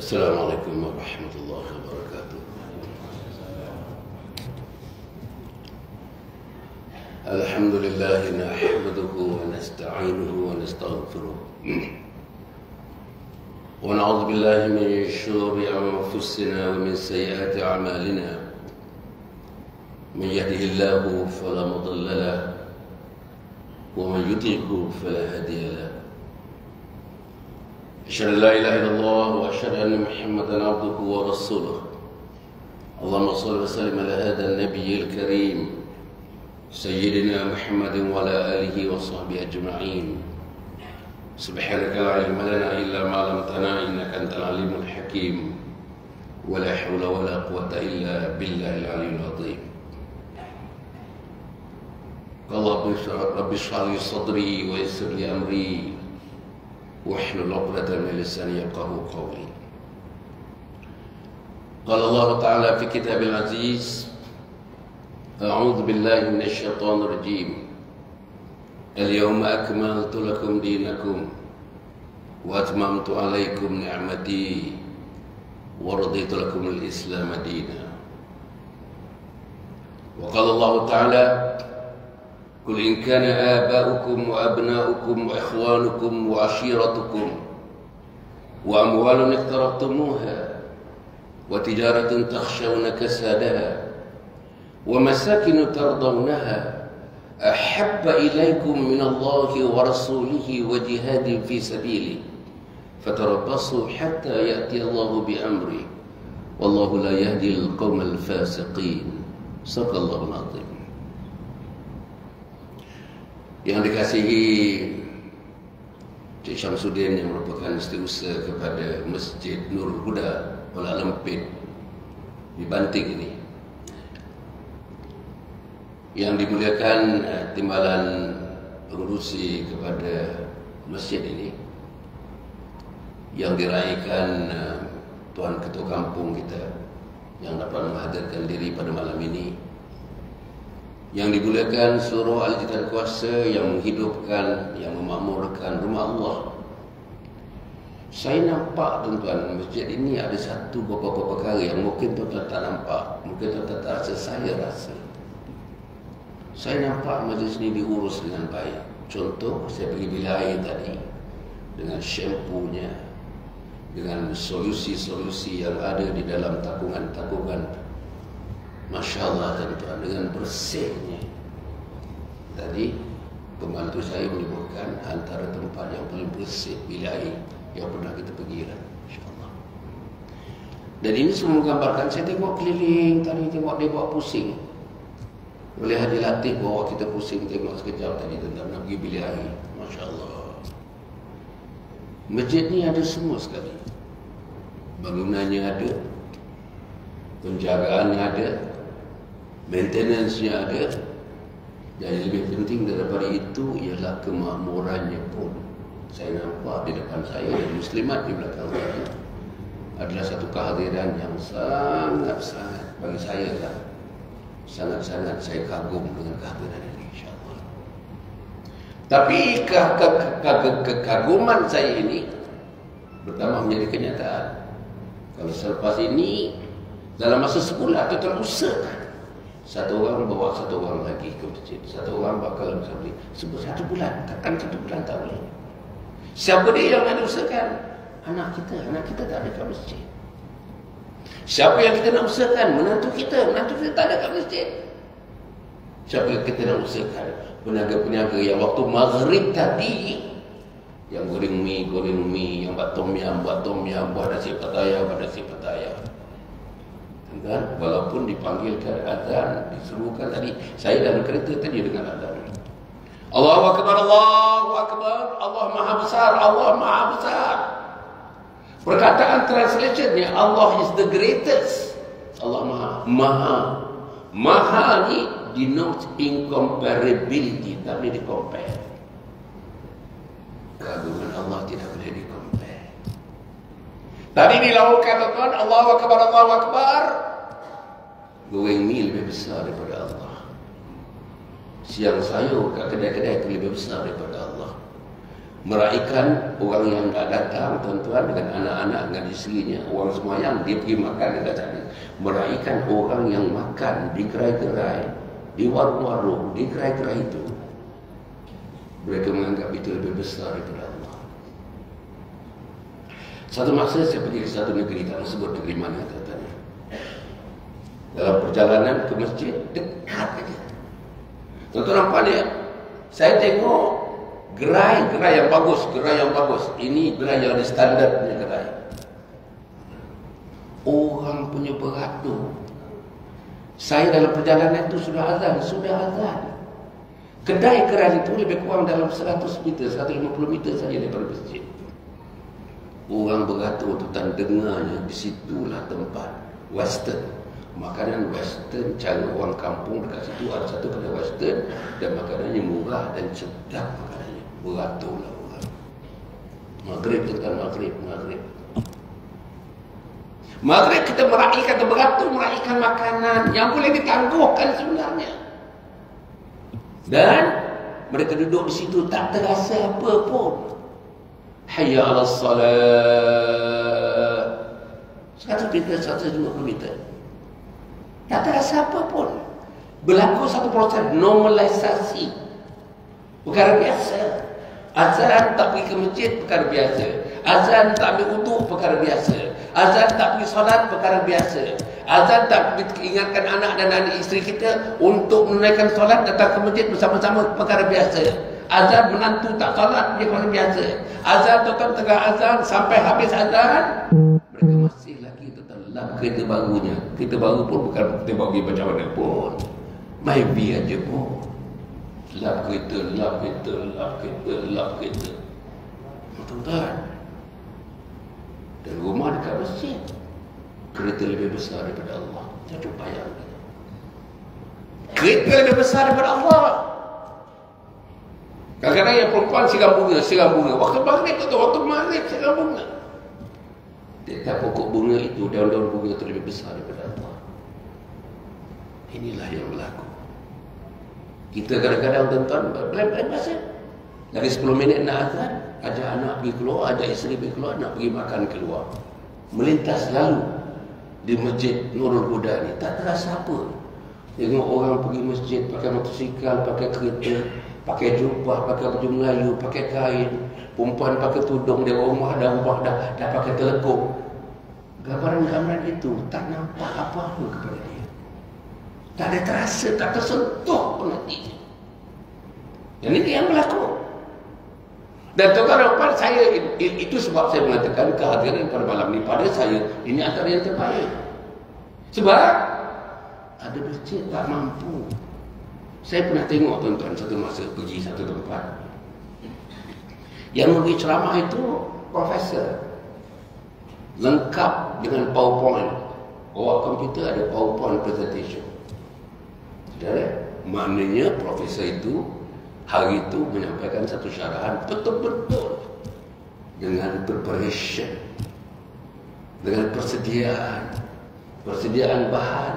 Assalamualaikum warahmatullahi wabarakatuh. Alhamdulillah nahmaduhu wa nasta'inuhu wa nastaghfiruh. Wa na'udzu billahi min shururi anfusina wa min sayyiati a'malina. Man yahdihillahu fala mudilla lahu wa man yudlilhu fala hadiya lahu. أشهد أن لا إله إلا الله وأشهد أن محمدا عبده ورسوله. اللهم صل وسلم على هذا النبي الكريم سيدنا محمد وعلى آله وصحبه أجمعين. سبحانك لا علم لنا إلا ما علمتنا إنك أنت العليم الحكيم ولا حول ولا قوة إلا بالله العلي العظيم. قال رب اشرح لي صدري ويسر لي أمري واحلل عقدة من لساني يفقهوا قولي. قال الله تعالى في كتاب العزيز: أعوذ بالله من الشيطان الرجيم. اليوم أكملت لكم دينكم وأتممت عليكم نعمتي ورضيت لكم الإسلام دينا. وقال الله تعالى: قل إن كان آباؤكم وأبناؤكم وإخوانكم وعشيرتكم وأموال اقترفتموها وتجارة تخشون كسادها ومساكن ترضونها أحب إليكم من الله ورسوله وجهاد في سبيله فتربصوا حتى يأتي الله بأمره والله لا يهدي القوم الفاسقين. صدق الله العظيم. Yang dikasihi Cik Syamsuddin yang merupakan setiausaha kepada Masjid Nurul Huda Kuala Lempit di Banting ini, yang dimuliakan timbalan pengurusi kepada masjid ini, yang diraihkan Tuan Ketua Kampung kita yang dapat menghadirkan diri pada malam ini, yang dimuliakan seluruh ahli dan kuasa yang menghidupkan, yang memakmurkan rumah Allah. Saya nampak tuan-tuan, masjid ini ada satu beberapa perkara yang mungkin tuan-tuan tak nampak, mungkin tuan-tuan tak rasa, saya rasa. Saya nampak masjid ini diurus dengan baik. Contoh, saya pergi bilik air tadi, dengan shampoo-nya, dengan solusi-solusi yang ada di dalam takungan-takungan. Masya Allah tuan-tuan, dengan bersihnya. Tadi pembantu saya menyebutkan antara tempat yang paling bersih bilik air yang pernah kita pergi lah. Masya Allah. Dan ini semua menggambarkan, saya tengok keliling tadi, tengok dia bawa pusing. Boleh Haji Latif bawa kita pusing tengok sekejap tadi tentang nak pergi bilik air. Masya Allah. Masjid ni ada semua sekali. Bangunannya ada, penjagaannya ada, maintenance-nya ada, dan yang lebih penting daripada itu ialah kemakmurannya pun. Saya nampak di depan saya dan muslimat di belakang saya adalah satu kehadiran yang sangat-sangat bagi saya lah, sangat-sangat saya kagum dengan kehadiran ini, insya-Allah. Tapi kekaguman saya ini pertama menjadi kenyataan. Kalau selepas ini dalam masa sebulan itu terusakan, satu orang bawa satu orang lagi ke masjid, satu orang bakal beli sebut satu bulan, takkan satu bulan tak boleh. Siapa dia yang nak usahakan? Anak kita tak ada kat masjid. Siapa yang kita nak usahakan? Menantu kita tak ada kat masjid. Siapa yang kita nak usahakan? Peniaga-peniaga yang waktu maghrib tadi, yang goreng mie, yang buat tom yam, buat nasi pattaya, kan? Walaupun dipanggilkan azan, disuruhkan tadi, saya dalam kereta tadi dengan azan. Allahu Akbar, Allahu Akbar, Allah Maha Besar, Allah Maha Besar. Perkataan translationnya, Allah is the greatest. Allah Maha ni denotes incomparability, tak boleh di-compare. Keagungan Allah tidak boleh di-compare. Tadi dilakukan tuan, Allahu Akbar, Allahu Akbar. Goreng mie lebih besar daripada Allah. Siang sayur kat kedai-kedai itu lebih besar daripada Allah. Meraihkan orang yang tak datang, tuan-tuan, dengan anak-anak, dengan isterinya, orang semayang, dia pergi makan dekat sana. Meraihkan orang yang makan di gerai-gerai, di warung-warung, di gerai-gerai itu. Mereka menganggap itu lebih besar daripada Allah. Satu masa saya pergi ke satu negeri, tak nak sebut negeri mana katanya. Dalam perjalanan ke masjid, dekat saja. Tuan-tuan nampak dia? Saya tengok gerai yang bagus, gerai yang bagus. Ini gerai yang ada standar punya gerai. Orang punya beratur. Saya dalam perjalanan itu sudah azan. Kedai keras itu lebih kurang dalam 100 meter, 150 meter saja daripada masjid. Orang beratur tu dan dengarnya, di situlah tempat western. Makanan western, cara orang kampung dekat situ ada satu kedai western dan makanannya murah dan sedap makanannya. Beraturlah orang. Maghrib tentang maghrib. Maghrib kita meraihkan atau beratur, meraihkan makanan yang boleh ditangguhkan sebenarnya. Dan mereka duduk di situ tak terasa apa pun. Hayya 'alas salat. 100 meter, 150 meter. Tak terasa apa pun. Berlaku satu proses normalisasi. Perkara biasa. Azan tak pergi ke masjid, perkara biasa. Azan tak ambil wudu, perkara biasa. Azan tak pergi solat, perkara biasa. Azan tak pergi ingatkan anak dan anak isteri kita untuk menunaikan solat, datang ke masjid bersama-sama, perkara biasa. Azan menantu tak solat, dia perkara biasa. Azan tuan tengah azan, sampai habis azan, mereka masih lagi tetap lap kereta barunya. Kereta baru pun bukan kereta baru macam mana pun. Maybe aja pun. Lap kereta. Tuan-tuan. Dan rumah dekat masjid. Kereta lebih besar daripada Allah. Saya cuba bayangkan. Kereta lebih besar daripada Allah. Kadang-kadang yang perempuan siram bunga. Waktu maghrib atau waktu maghrib siram bunga. Tiap pokok bunga itu, daun-daun bunga itu lebih besar daripada Allah. Inilah yang berlaku. Kita kadang-kadang tuan-tuan berlain-lain masa. Dari 10 minit nak azan, ajak anak pergi keluar, ajak isteri pergi keluar, nak pergi makan keluar. Melintas lalu di masjid Nurul Huda ni, tak terasa apa. Tengok orang pergi masjid pakai motosikal, pakai kereta, pakai jubah, pakai baju Melayu, pakai kain. Perempuan pakai tudung, dia rumah dah pakai telekung. Gambaran-gambaran itu tak nampak apa-apa kepada dia. Tak ada terasa, tak tersentuh pun hati. Dan ini yang berlaku. Dan tuan-tuan, saya itu sebab saya mengatakan kehadiran pada malam ini pada saya ini antara yang terbaik. Sebab ada masjid tak mampu. Saya pernah tengok tuan-tuan satu masa pergi satu tempat. Yang memberi ceramah itu profesor. Lengkap dengan PowerPoint. Bawa komputer ada PowerPoint presentation. Saudara, maknanya profesor itu hari itu menyampaikan satu syarahan betul-betul dengan preparation, dengan persediaan bahan,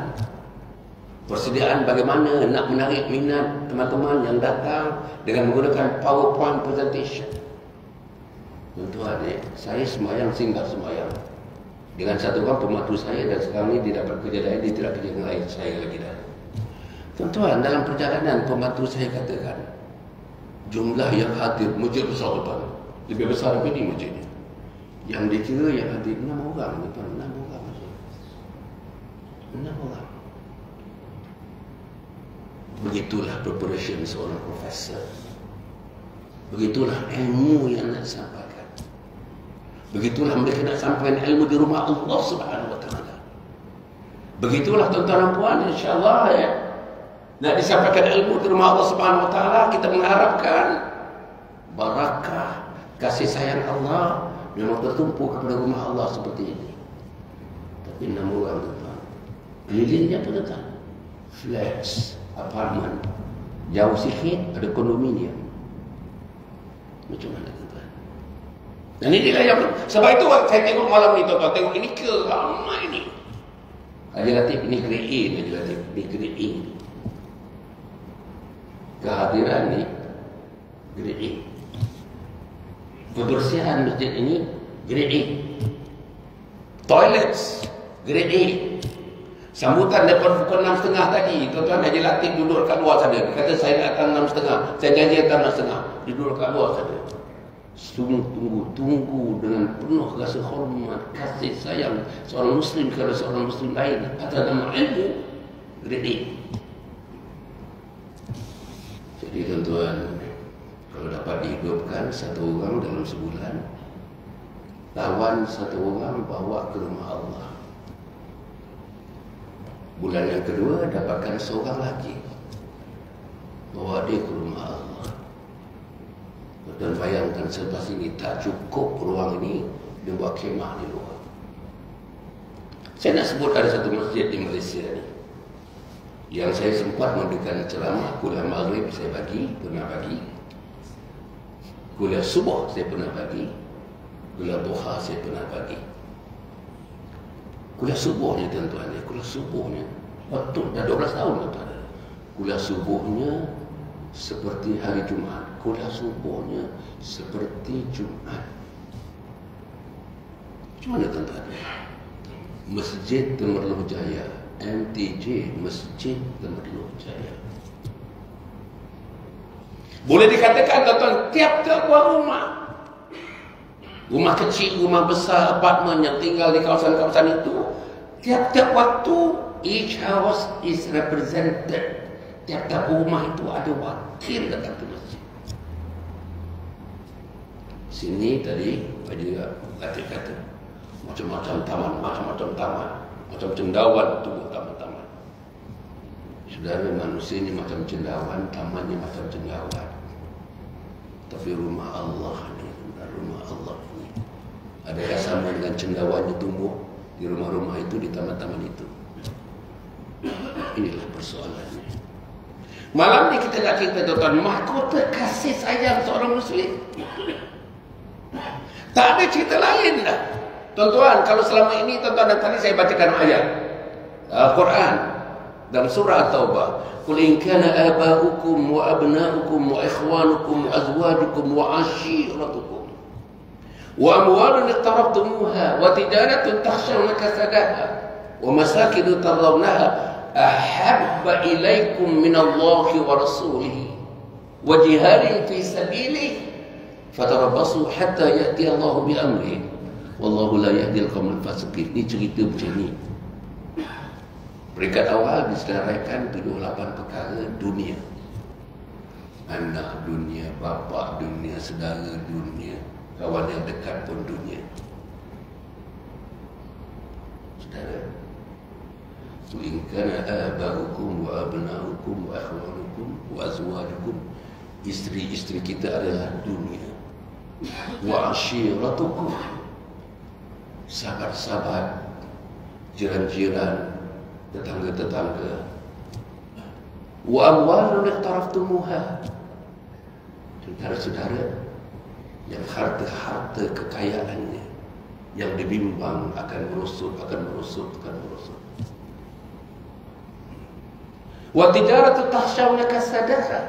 persediaan bagaimana nak menarik minat teman-teman yang datang dengan menggunakan PowerPoint presentation. Tuan-tuan, saya semayang singgah semayang dengan satu orang pembantu saya dan sekarang ini dia dapat kerja lain, dia tidak kerja dengan lain saya lagi dah. Tuan-tuan, dalam perjalanan pembantu saya katakan jumlah yang hadir masjid besar tuan, lebih besar daripada ini masjidnya. Yang dikira yang hadir 6 orang tuan, 6 orang saja. 6 orang. Begitulah preparation seorang profesor. Begitulah ilmu yang nak sampaikan. Begitulah mereka nak sampaikan ilmu di rumah Allah Subhanahu wa taala. Begitulah tuan-tuan dan puan, insya-Allah ya. Nak disampaikan ilmu di rumah Allah Subhanahu wa taala, kita mengharapkan barakah kasih sayang Allah memang tertumpu kepada rumah Allah seperti ini. Tapi 6 orang tuan. Lilinnya pun tuan. Flats, apartment. Jauh sikit ada kondominium. Macam mana tuan? Dan inilah yang sebab itu saya tengok malam ni tuan-tuan, tengok ini ke ramai ni. Haji Latif ini grade A, Haji Latif ini grade A. Kehadiran ni grade A. Kebersihan masjid ini grade A. Toilets grade A. Sambutan daripada pukul 6.30 tadi, tuan-tuan Haji Latif duduk kat luar sana. Dia kata saya datang 6.30. Saya janji datang 6.30. Dia duduk kat luar sana. Tunggu dengan penuh rasa hormat, kasih sayang seorang Muslim kepada seorang Muslim lain atas nama ilmu grade A. Jadi tuan-tuan, kalau dapat dihidupkan satu orang dalam sebulan, lawan satu orang bawa ke rumah Allah. Bulan yang kedua dapatkan seorang lagi, bawa dia ke rumah Allah. Dan bayangkan selepas ini tak cukup ruang ini, dia buat kemah di luar. Saya nak sebut ada satu masjid di Malaysia ni yang saya sempat memberikan ceramah. Kuliah maghrib saya pernah bagi, kuliah subuh saya pernah bagi, kuliah duha saya pernah bagi. Kuliah subuhnya tuan-tuan, kuliah subuhnya waktu dah 12 tahun tuan-tuan. Kuliah subuhnya seperti hari Jumaat, kuliah subuhnya seperti Jumaat. Macam mana tuan-tuan? Masjid Temerloh Jaya, MTJ, Masjid Temerloh Jaya. Boleh dikatakan tuan-tuan, tiap-tiap rumah, rumah kecil, rumah besar, apartmen yang tinggal di kawasan-kawasan itu, tiap-tiap waktu each house is represented. Tiap-tiap rumah itu ada wakil datang ke masjid. Sini tadi juga Latif kata macam-macam taman, macam cendawan tubuh taman-taman. Saudara, manusia ini macam cendawan, tamannya macam cendawan. Tapi rumah Allah ni, rumah Allah ini, adakah sama dengan cendawannya tumbuh di rumah-rumah itu, di taman-taman itu? Inilah persoalannya. Malam ni kita nak cerita tuan-tuan, mahkota kasih sayang seorang Muslim. Tak ada cerita lain dah. Tuan-tuan, kalau selama ini tuan-tuan, dan tadi saya bacakan ayat Al-Quran dalam surah Taubah, qul in kana aba'ukum wa abna'ukum wa ikhwanukum wa azwajukum wa ashiratukum wa amwalun iqtaraftumuha wa tijaratun takhshawna kasadaha wa masakin tardawnaha ahabba ilaikum minallahi wa rasulihi wa jihadin fi sabilihi fatarabbasu hatta ya'ti Allahu bi amrihi wallahu la yahdil qaumal fasiqin. Ini cerita macam ni. Peringkat awal diselarakan 78 perkara dunia. Anak dunia, bapa dunia, saudara dunia, kawan yang dekat pun dunia. Saudara, in kana aba'ukum wa abna'ukum wa akhwanukum wa azwajukum, isteri-isteri kita adalah dunia. Wa ashiratukum, sahabat-sahabat, jiran-jiran, tetangga-tetangga. Wa amwalun iqtaraftumuha, saudara-saudara yang harta-harta kekayaannya yang dibimbang akan merosot. Wa tijaratu takhshawna kasadaha,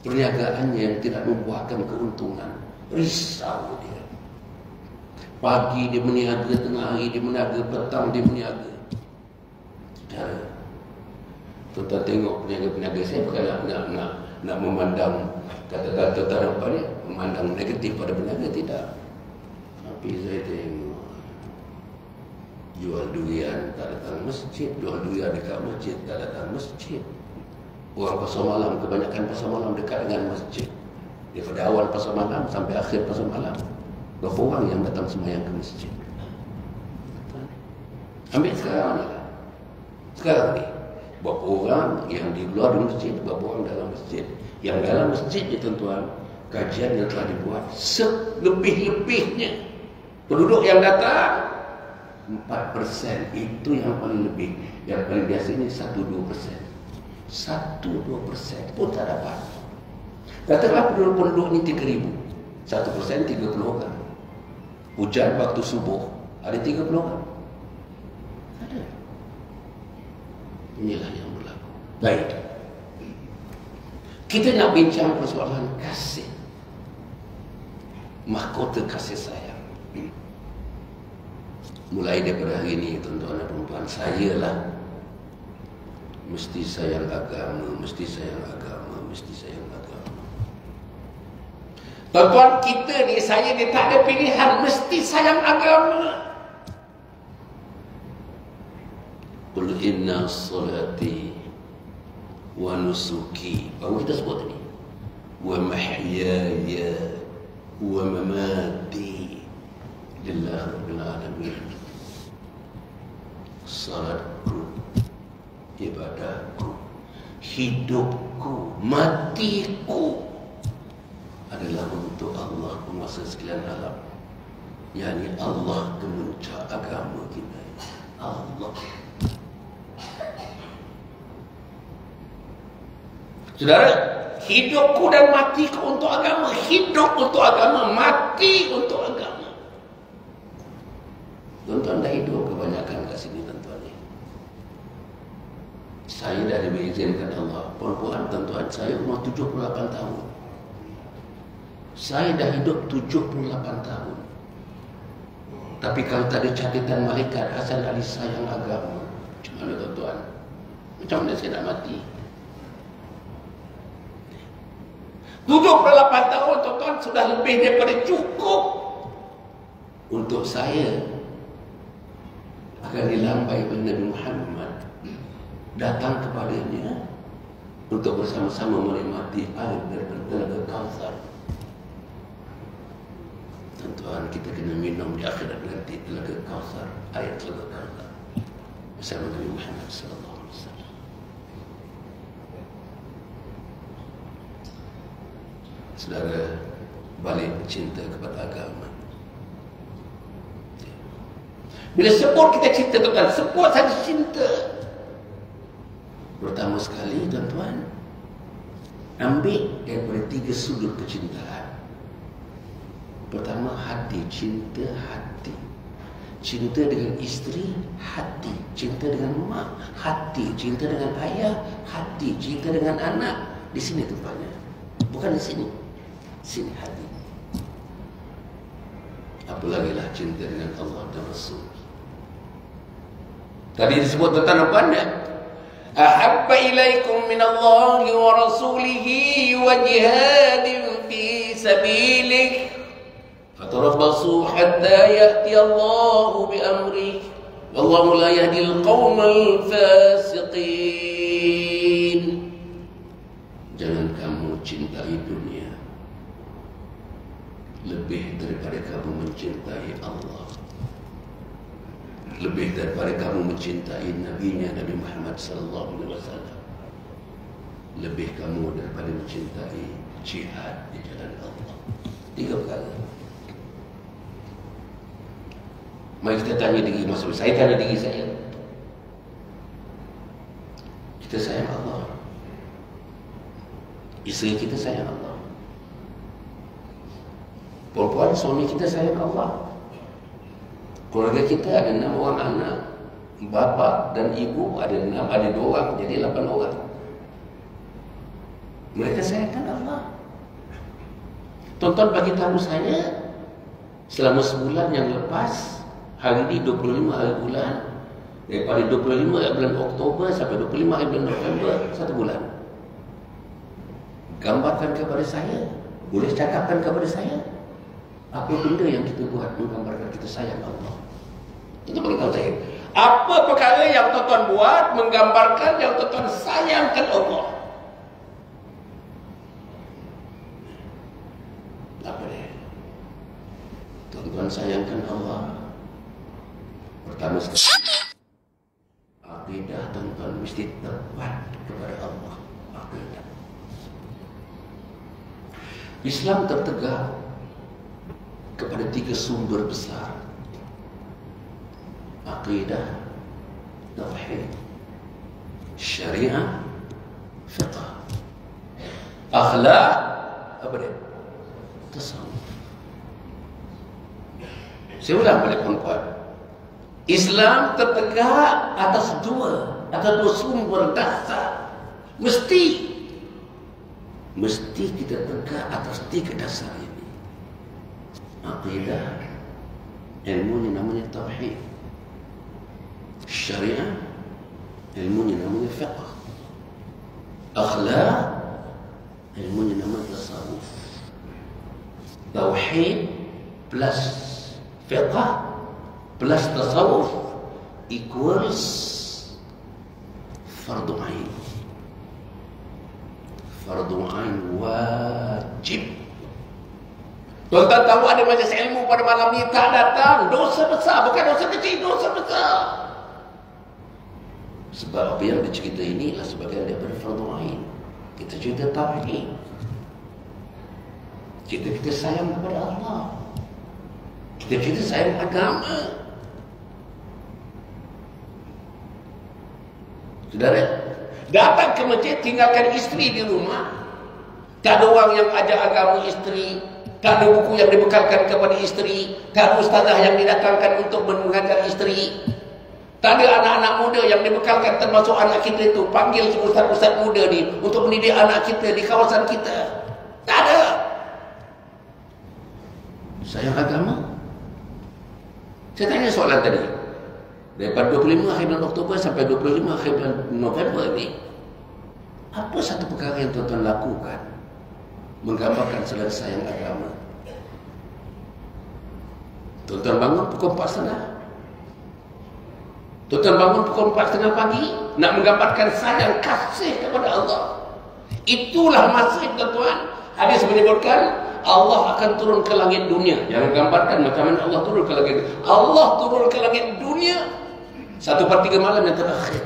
perniagaannya yang tidak membuahkan keuntungan. Risau dia. Pagi dia berniaga, tengah hari dia berniaga, petang dia berniaga. Saudara, tuan-tuan tengok peniaga-peniaga, saya bukan nak memandang kata-kata apa ni, memandang negatif pada peniaga, tidak. Tapi saya tengok jual durian tak datang masjid, jual durian dekat masjid tak datang masjid. Orang pasar malam, kebanyakan pasar malam dekat dengan masjid. Daripada awal pasar malam sampai akhir pasar malam, berapa orang yang datang sembahyang ke masjid? Ambil sekarang ni, sekarang ni berapa orang yang di luar masjid, berapa orang dalam masjid. Yang dalam masjid ni tuan-tuan, kajian yang telah dibuat selebih-lebihnya penduduk yang datang 4%, itu yang paling lebih. Yang paling biasanya 1-2%. 1-2% pun tak dapat. Katakanlah penduduk ni 3,000, 1% 30 orang. Hujan waktu subuh, ada 30 orang. Ada. Inilah yang berlaku. Baik, kita nak bincang persoalan kasih. mahkota kasih sayang. Mulai daripada hari ini, tuan-tuan dan perempuan, saya lah mesti sayang agama, mesti sayang agama, mesti sayang agama. Tuan-tuan, kita ni, saya ni tak ada pilihan, mesti sayang agama. Qul inna salati wa nusuki, baru kita sebut tadi, wa mahyaya wa mamati lillahi rabbil alamin. Salatku, ibadahku, hidupku, matiku adalah untuk Allah, penguasa sekalian alam. yakni Allah kemuncak agama kita. Allah. Saudara, hidupku dan matiku untuk agama. Hidup untuk agama, mati untuk agama. Tuan-tuan dah hidup kebanyakan kat sini, tuan-tuan ni. Saya dah diizinkan Allah. Puan-puan, tuan-tuan, saya umur 78 tahun. Saya dah hidup 78 tahun. Tapi kalau tak ada catatan malaikat, asal dari sayang agama. Macam mana, tuan-tuan? Macam mana saya nak mati? 78 tahun, tuan-tuan, sudah lebih daripada cukup untuk saya akan dilambai oleh Nabi Muhammad, datang kepadanya untuk bersama-sama menikmati air daripada Telaga Kautsar. Tuan-tuan, kita kena minum di akhirat nanti Telaga Kautsar, air Telaga Kautsar bersama Nabi Muhammad sallallahu alaihi wasallam. Saudara, balik cinta kepada agama. Bila sebut kita cinta, tuan-tuan, sebut saja cinta. Pertama sekali, tuan-tuan, ambil daripada 3 sudut kecintaan. Pertama, hati, cinta hati. Cinta dengan isteri, hati. Cinta dengan mak, hati. Cinta dengan ayah, hati. Cinta dengan anak. Di sini tempatnya, bukan di sini. Sini hati. Apalagi lah cinta dengan Allah dan Rasul. Tadi disebut tentang apa? Ahabba ilaikum minallahi wa rasulihi wa jihadin fi sabilih fatarabbasu hatta ya'ti Allahu bi amrih wallahu la yahdil qaumal fasiqin. Jangan kamu cintai dunia lebih daripada kamu mencintai Allah, lebih daripada kamu mencintai Nabi-Nya Nabi Muhammad sallallahu alaihi wasallam, lebih kamu daripada mencintai jihad di jalan Allah. 3 perkara. Mari kita tanya diri masing-masing. Saya tanya diri saya. Kita sayang Allah. Isteri kita sayang Allah. Perempuan, suami kita sayang Allah. Keluarga kita ada 6 orang anak, bapa dan ibu ada 6, ada 2 orang, jadi 8 orang. Mereka sayangkan Allah. Tuan-tuan bagi tahu saya, selama sebulan yang lepas, hari ini 25 hari bulan, daripada 25 hari bulan Oktober sampai 25 hari bulan November, 1 bulan. Gambarkan kepada saya, boleh cakapkan kepada saya, apa benda yang kita buat menggambarkan kita sayang Allah. Itu beritahu saya. Apa perkara yang tuan-tuan buat menggambarkan yang tuan-tuan sayangkan Allah? Apa dia? Tuan-tuan sayangkan Allah. Pertama sekali, akidah tuan-tuan mesti tepat kepada Allah. Akidah. Islam tertegak kepada 3 sumber besar: aqidah, tauhid, syariah, fiqh, akhlak, apa dia? Tasawuf. Saya ulang balik, puan-puan. Islam tertegak atas 2 sumber dasar. Mesti kita tegak atas 3 dasar ini. Aqidah, ilmunya namanya tauhid. Syariah, ilmunya namanya fiqh. Akhlak, ilmunya namanya tasawuf. Tauhid plus fiqh plus tasawuf equals fardu ain. Fardu ain wajib. Tuan-tuan tahu ada majlis ilmu pada malam ni tak datang, dosa besar, bukan dosa kecil, dosa besar. Sebab apa yang dicerita ini adalah sebagian daripada fardu ain. Kita cerita tauhid. Kita sayang kepada Allah. Kita sayang agama. Saudara, datang ke masjid, tinggalkan isteri di rumah. Tak ada orang yang ajar agama isteri, tak ada buku yang dibekalkan kepada isteri, tak ada ustazah yang didatangkan untuk mengajar isteri, tak ada anak-anak muda yang dibekalkan, termasuk anak kita itu. Panggil ustaz-ustaz muda ni untuk mendidik anak kita di kawasan kita. Tak ada. Sayang agama. Saya tanya soalan tadi, daripada 25 akhir bulan Oktober sampai 25 akhir bulan November ni, apa satu perkara yang tuan-tuan lakukan menggambarkan selain sayang agama? Tuan-tuan bangun pukul 4.30. Tuan-tuan bangun pukul 4.30 pagi nak menggambarkan sayang kasih kepada Allah. Itulah masa, tuan-tuan, hadis menyebutkan Allah akan turun ke langit dunia. Jangan gambarkan macam mana Allah turun ke langit. Allah turun ke langit dunia 1/3 malam yang terakhir.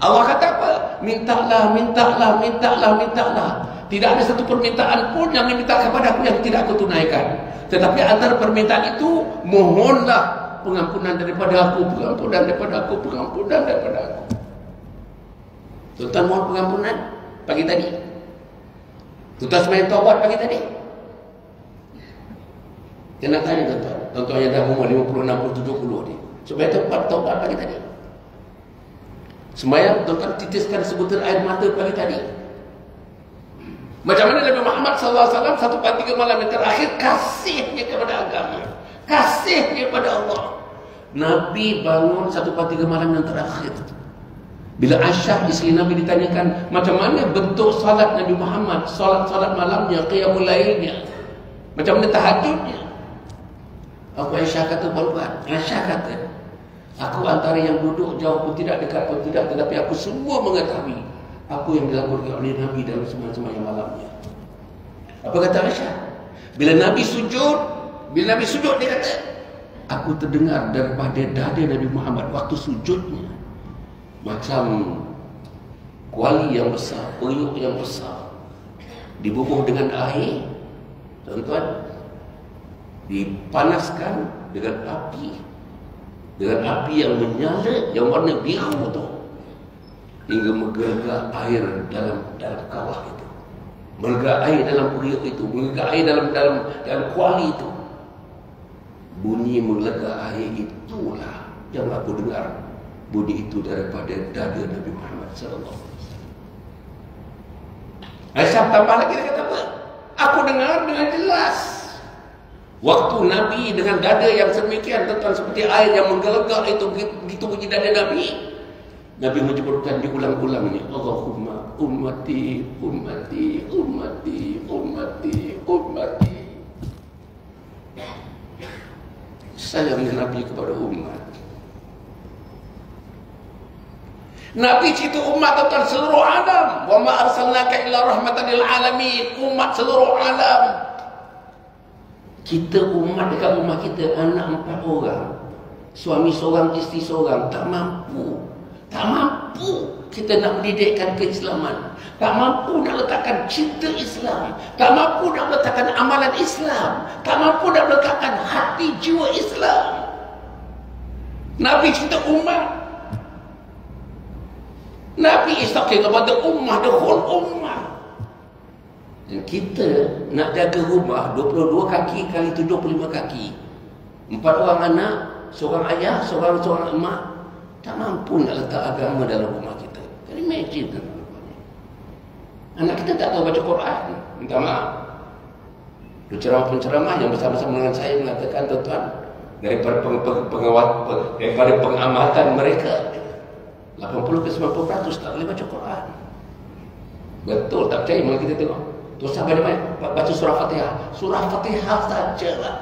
Allah kata apa? Mintalah, mintalah, mintalah, mintalah. Tidak ada satu permintaan pun yang diminta kepada aku yang tidak aku tunaikan. Tetapi antara permintaan itu, mohonlah pengampunan daripada aku, pengampunan daripada aku, pengampunan daripada aku. Tuan-tuan mohon pengampunan pagi tadi. Tuan-tuan sembahyang taubat pagi tadi. Saya nak tanya tuan-tuan, tuan-tuan yang dah umur 50, 60, 70 ni, sembahyang taubat pagi tadi. Sembahyang tuan-tuan titiskan sebutir air mata pagi tadi. Macam mana Nabi Muhammad SAW 1/3 malam yang terakhir kasihnya kepada agama, kasihnya kepada Allah. Nabi bangun 1/3 malam yang terakhir. Bila Aisyah isteri Nabi ditanyakan macam mana bentuk salat Nabi Muhammad, salat malamnya, qiyamul lailnya, macam mana tahajudnya, apa Aisyah kata tuan-tuan? Aisyah kata, aku antara yang duduk jauh pun tidak, dekat pun tidak, tetapi aku semua mengetahui apa yang dilakukan oleh Nabi dalam sembahyang malamnya. Apa kata Aisyah? Bila Nabi sujud dia kata, aku terdengar daripada dada Nabi Muhammad waktu sujudnya macam kuali yang besar, periuk yang besar dibubuh dengan air, tuan-tuan, dipanaskan dengan api yang menyala, yang warna biru tu, hingga menggelegak air dalam kawah itu, menggelegak air dalam periuk itu, menggelegak air dalam kuali itu. Bunyi menggelegak air itulah yang aku dengar. Bunyi itu daripada dada Nabi Muhammad SAW. Aisyah tambah lagi, dia kata apa? Aku dengar dengan jelas waktu Nabi dengan dada yang sedemikian, tuan-tuan, seperti air yang menggelegak itu, begitu bunyi dada Nabi. Nabi menyebutkan diulang-ulangnya, Allahumma ummati, ummati, ummati, ummati, ummati. Sayangnya Nabi kepada umat. Nabi itu umat, tuan-tuan, seluruh alam. Wa ma arsalnaka illa rahmatan lil alamin. Umat seluruh alam. Kita umat, dekat rumah kita anak 4 orang, suami seorang, isteri seorang, tak mampu kita nak mendidikkan keislaman, tak mampu nak letakkan cinta Islam, tak mampu nak letakkan amalan Islam, tak mampu nak letakkan hati jiwa Islam. Nabi cerita umat. Nabi is talking about the ummah, the whole ummah. Dan kita nak jaga rumah 22 kaki kali 75 kaki, 4 orang anak, seorang ayah, seorang emak, tak mampu nak letak agama dalam rumah kita. Can you imagine kan? Anak kita tak tahu baca Quran, minta maaf. Penceramah-penceramah yang bersama-sama dengan saya mengatakan, tuan-tuan, daripada pengamatan mereka 80 ke 90% tak boleh baca Quran. Betul, tak percaya? Mari kita tengok. Terus sampai baca surah Fatihah. Surah Fatihah sajalah.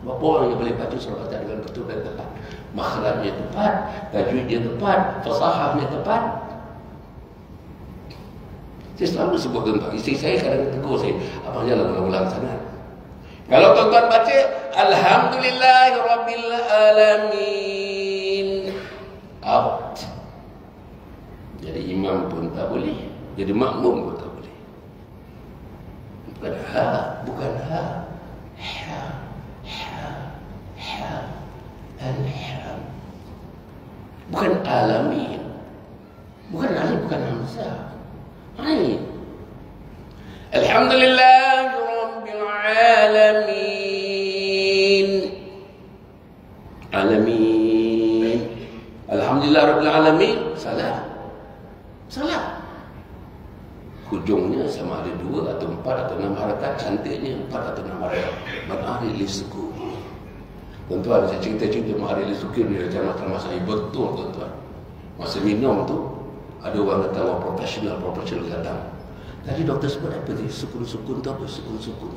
Berapa orang yang boleh baca surah Fatihah dengan betul dan tepat? Makhrajnya tepat, tajwidnya tepat, fasahahnya tepat. Saya selalu sebut tuan-tuan, isteri saya kadang tegur saya, abang jangan ulang-ulang sangat. Kalau tuan-tuan baca Alhamdulillahirabbil alamin, out. Jadi imam pun tak boleh, jadi makmum pun tak boleh. Bukan ha, bukan ha. Ha, ha, ha, alham. Bukan alamin. Bukan alif, bukan hamzah. Hai. Alhamdulillahirabbil alamin. Alamin. Alhamdulillahirabbil alamin. Salah. Salah. Hujungnya sama ada 2 atau 4 atau 6 harakat. Cantiknya 4 atau 6 harakat. Ma'ari li sukun. Tuan-tuan, saya cerita-cerita Ma'ari li sukun di raja-raja saya. Betul, tuan-tuan. Masa minum tu, ada orang datang, orang profesional datang. Tadi doktor sebut apa sih? Sukun-sukun tu apa? Sukun-sukun.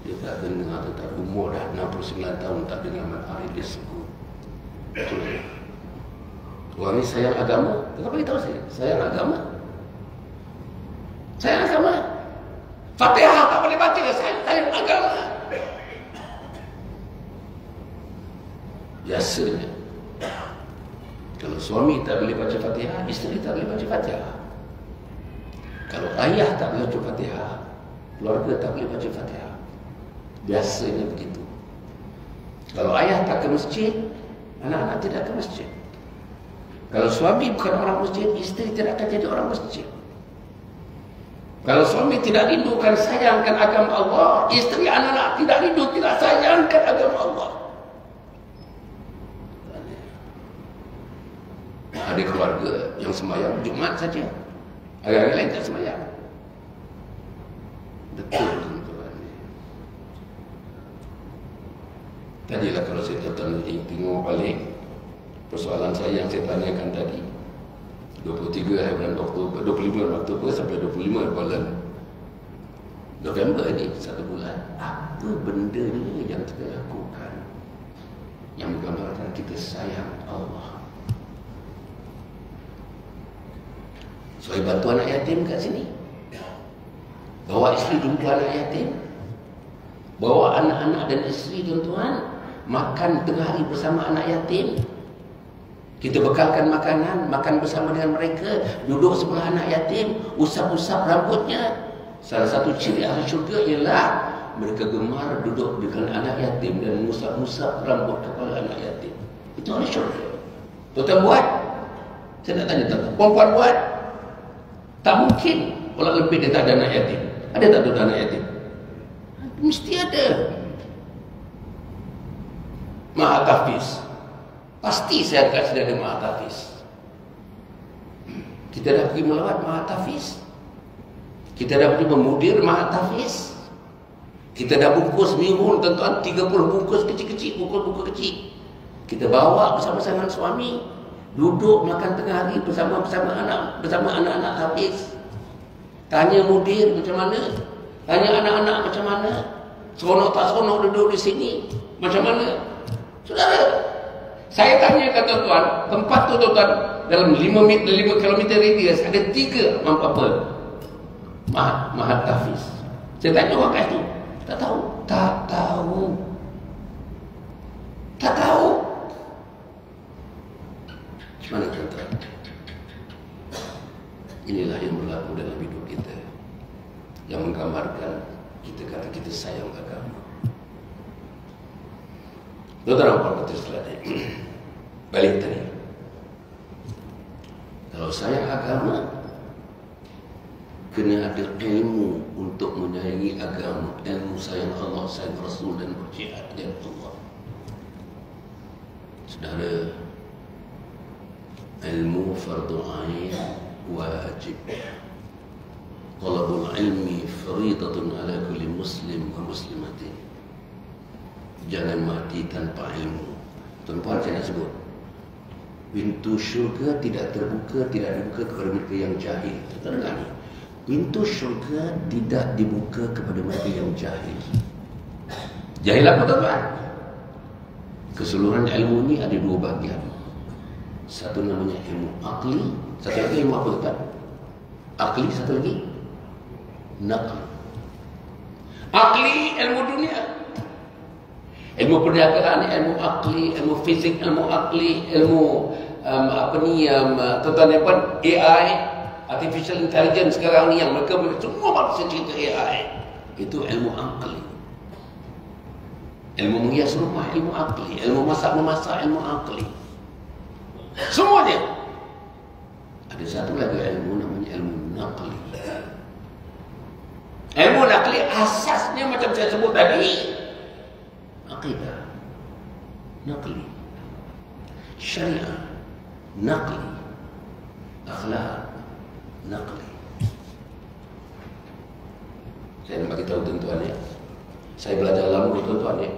Dia tak dengar, dia tak umur dah 69 tahun tak dengar Ma'ari li sukun. Betul. Orang ni sayang agama. Kenapa beritahu saya? Sayang agama. Sayang agama. Fatihah tak boleh baca. Sayang agama. Biasanya, kalau suami tak boleh baca Fatihah, isteri tak boleh baca Fatihah. Kalau ayah tak boleh baca Fatihah, keluarga tak boleh baca Fatihah. Biasanya begitu. Kalau ayah tak ke masjid, anak-anak tidak ke masjid. Kalau suami bukan orang masjid, isteri tidak akan jadi orang masjid. Kalau suami tidak rindukan sayangkan agama Allah, isteri anak-anak tidak rindu, tidak sayangkan agama Allah. Ada keluarga yang sembahyang Jumaat saja, hari-hari lain tak sembahyang. Betul, tuan-tuan. Tadilah kalau saya tengok balik persoalan saya yang saya tanyakan tadi, 23 hari bulan Oktober, 25 bulan Oktober sampai 25 bulan November ni, 1 bulan. Apa benda ni yang kita lakukan yang menggambarkan kita sayang Allah? Saya bantu anak yatim kat sini, bawa isteri jumpa anak yatim, bawa anak-anak dan isteri tuan-tuan makan tengah hari bersama anak yatim. Kita bekalkan makanan, makan bersama dengan mereka, duduk sebelah anak yatim, usap-usap rambutnya. Salah satu ciri ahli syurga ialah mereka gemar duduk dengan anak yatim dan mengusap-usap rambut kepala anak yatim. Itu ahli syurga. Tuan-tuan buat? Saya nak tanya tuan-tuan, perempuan buat? Tak mungkin orang lebih dia tak ada anak yatim. Ada tak ada anak yatim? Mesti ada. Mahat Hafiz, pasti saya akan sudah ada Mahat Hafiz. Kita dah pergi melawat Mahat Hafiz, kita dah pergi memudir Mahat Hafiz, kita dah bungkus mihun tuan-tuan, 30 bungkus kecil-kecil, buku-buku kecil. Kita bawa bersama-sama suami, duduk makan tengah hari bersama anak-anak Hafiz. Tanya mudir macam mana, tanya anak-anak macam mana, seronok tak seronok duduk di sini macam mana. Saudara, saya tanya ke tuan-tuan, tempat tu tuan-tuan dalam 5 km radius ada 3 apa? Mahat Hafiz. Saya tanya orang kat situ, tak tahu. Macam mana tuan-tuan? Inilah yang berlaku dalam hidup kita, yang menggambarkan kita kata kita sayang agama. Tuan-tuan apa kata setelah ini? Balik tadi. Kalau sayang agama, kena ada ilmu untuk menyayangi agama. Ilmu sayang Allah, sayang Rasul dan berjihad dengan Allah. Saudara, ilmu fardu ain wajib. talabul ilmi faridatun ala kulli muslim wa muslimatin. Jangan mati tanpa ilmu. Tuan-tuan, saya nak sebut, pintu syurga tidak terbuka, tidak dibuka kepada mereka yang jahil. Tuan-tuan dengar ni, pintu syurga tidak dibuka kepada mereka yang jahil. Jahil apa, tuan-tuan? Keseluruhan ilmu ni ada dua bahagian. Satu namanya ilmu akli, satu lagi ilmu apa, tuan-tuan? Akli, satu lagi naqli. Akli, ilmu dunia. Ilmu perniagaan, ilmu akli, ilmu fizik, ilmu akli, ilmu tuan-tuan yang pun AI, artificial intelligence sekarang ni yang mereka semua manusia cerita AI. Itu ilmu akli. Ilmu menghias rumah, ilmu akli. Ilmu masak-memasak, ilmu akli. Semuanya. Ada satu lagi ilmu namanya ilmu naqli. Ilmu naqli asasnya macam saya sebut tadi, aqidah, naqli, syariah, naqli, akhlak, naqli. Saya nak bagi tahu tuan-tuan ya, saya belajar lama tuan-tuan ya,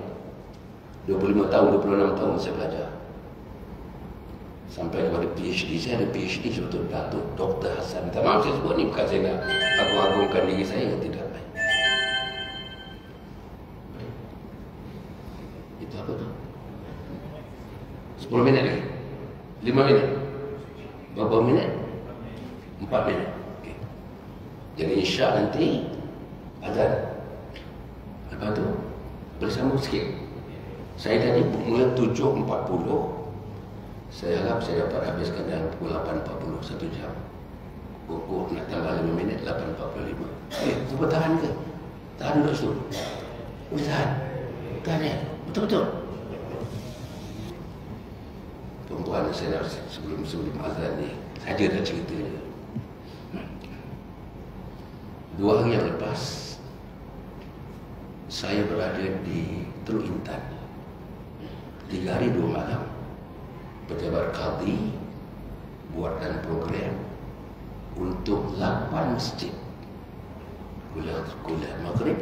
25 tahun, 26 tahun saya belajar sampai kepada PhD. Saya ada PhD sebetulnya Datuk Dr. Hassan. Minta maaf saya sebut ni bukan saya nak agung-agungkan diri saya, tidak. Itu apa tu? 10 minit lagi? 5 minit? Berapa minit? 4 minit. Okay. Jadi insya nanti azan. Lepas tu boleh sambung sikit. Saya tadi mula 7.40. Saya harap saya dapat habiskan dalam pukul 8.40, 1 jam. Pukul nak tambah 5 minit, 8.45. Cuba tahan ke? Tahan duduk situ. Boleh tahan? Tahan ya? Betul-betul. Tuan-tuan, saya nak sebelum azan ni, saja dah cerita ni. 2 hari yang lepas, saya berada di Teluk Intan. 3 hari 2 malam. Pejabat Qadhi buatkan program untuk 8 masjid. Kuliah Maghrib,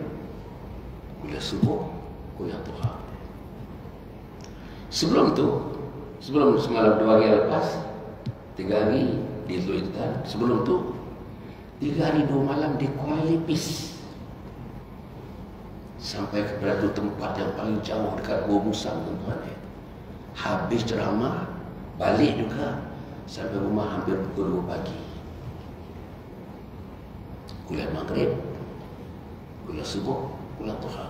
kuliah Subuh, kuliah Duha. Sebelum semalam 2 hari lepas, 3 hari di Teluk Intan. Sebelum tu 3 hari 2 malam di Kuala Lipis. Sampai kepada tempat yang paling jauh dekat Gua Musang, tuan-tuan. Habis ceramah, balik juga sampai rumah hampir pukul 2 pagi. Kuliah Maghrib, kuliah Subuh, kuliah Duha.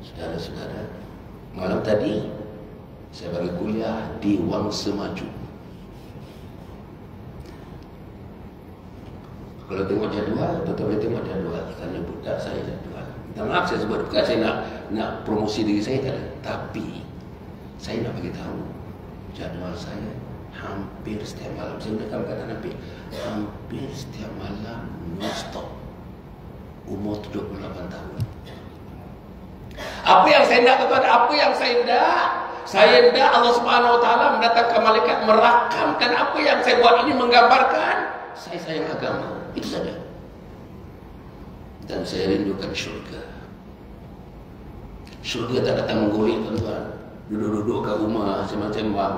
Saudara-saudara, malam tadi saya bagi kuliah di Wangsa Maju. Kalau tengok jadual, tuan-tuan tengok jadual, kerana budak saya jadual. Minta maaf saya sebut, bukan saya nak promosi diri saya, tak ada. Tapi saya nak bagi tahu jadual saya hampir setiap malam. Saya gunakan kata hampir setiap malam non-stop. Umur 78 tahun. Apa yang saya nak, tuan-tuan? Apa yang saya nak? Saya nak Allah Subhanahu Wa Taala mendatangkan malaikat merakamkan apa yang saya buat ini, menggambarkan saya sayang agama. Itu saja. Dan saya rindukan syurga. Syurga tak datang menggolek, tuan-tuan. Duduk-duduk kat rumah sembang-sembang,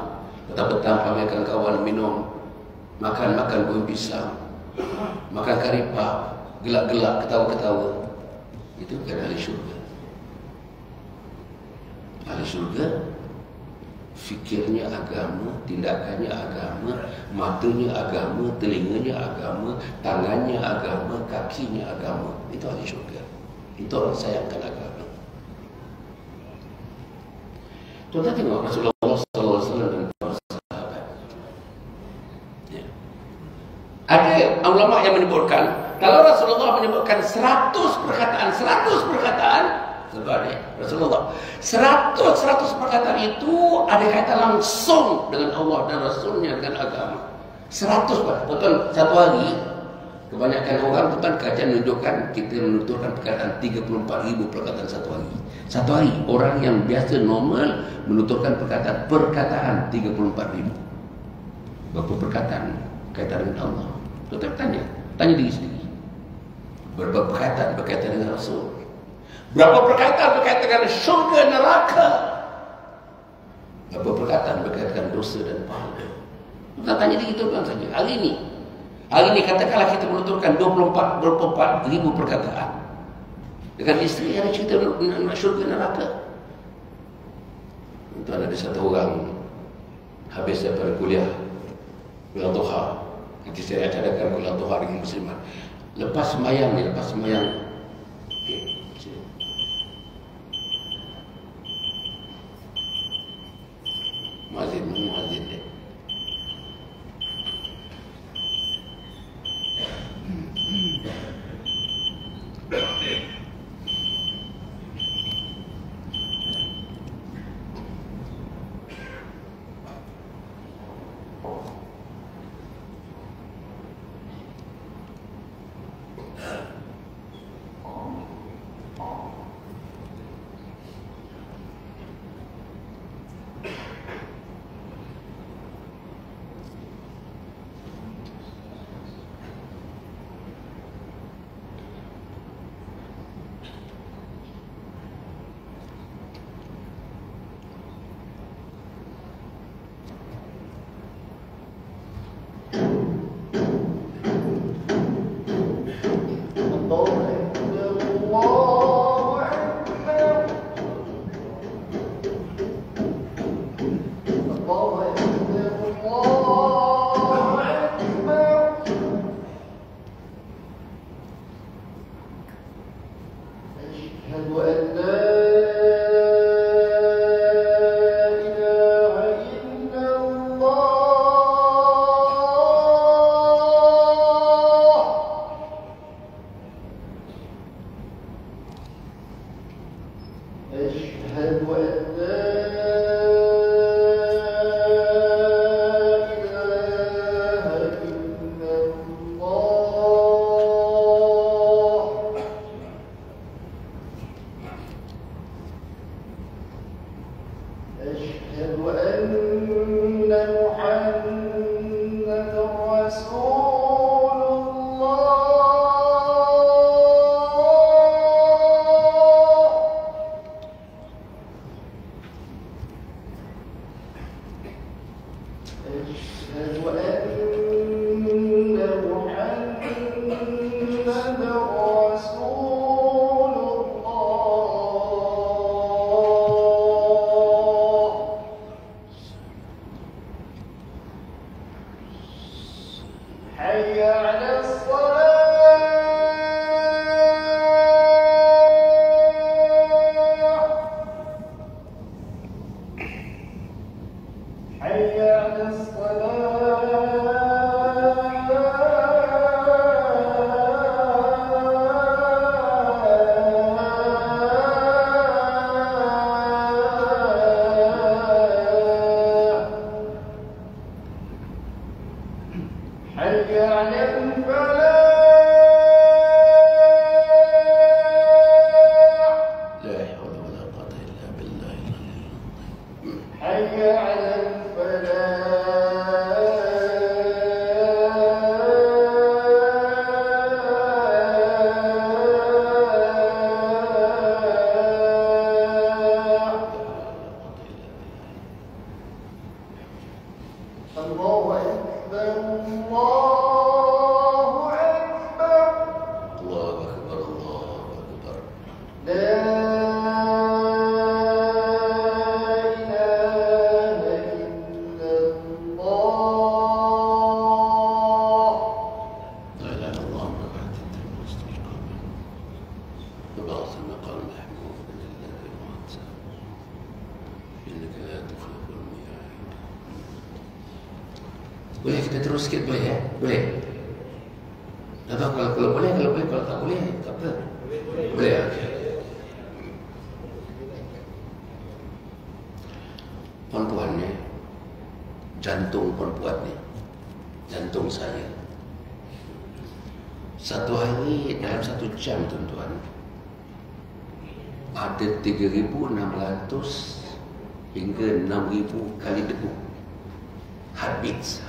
petang-petang pamerkan kawan minum, makan kuih pisang, makan kari pap, gelak-gelak, ketawa-ketawa. Itu bukan ahli syurga. Ahli syurga fikirnya agama, tindakannya agama, matanya agama, telinganya agama, tangannya agama, kakinya agama. Itu ahli syurga. Itu orang sayangkan agama. Tuan-tuan tengok Rasulullah SAW dan para sahabat. Ya. Ada ulama yang menyebutkan, kalau Rasulullah menyebutkan 100 perkataan, sebagai Rasulullah 100 perkataan itu ada kaitan langsung dengan Allah dan Rasulnya, dengan agama. 100 betul. Satu hari kebanyakan orang, tuan, kajian menunjukkan kita menuturkan perkataan 34,000 perkataan satu hari. Satu hari orang yang biasa normal menuturkan perkataan 34,000. Berapa perkataan kaitan dengan Allah? Tuan tanya, Tanya diri sendiri. Berapa berkaitan dengan Rasul? Berapa berkaitan dengan syurga neraka? Berapa berkaitan dengan dosa dan pahala? Kita tanya diri kita saja. Hari ini katakanlah kita menuturkan 24 ribu perkataan. Dengan isteri yang cerita nak syurga neraka. Tuan, ada satu orang habis daripada kuliah duha. Nanti saya adakan kuliah duha dengan muslimat. Lepas sembahyang, okay, muazzin dia. Boleh kita terus sikit boleh ya? Boleh. Tak tahu kalau boleh, kalau tak boleh, tak apa. Boleh ya? Puan-puan ni, jantung perempuan ni, jantung saya. Satu hari dalam 1 jam tuan-tuan, ada 3,600 hingga 6,000 kali debu. Heartbeats.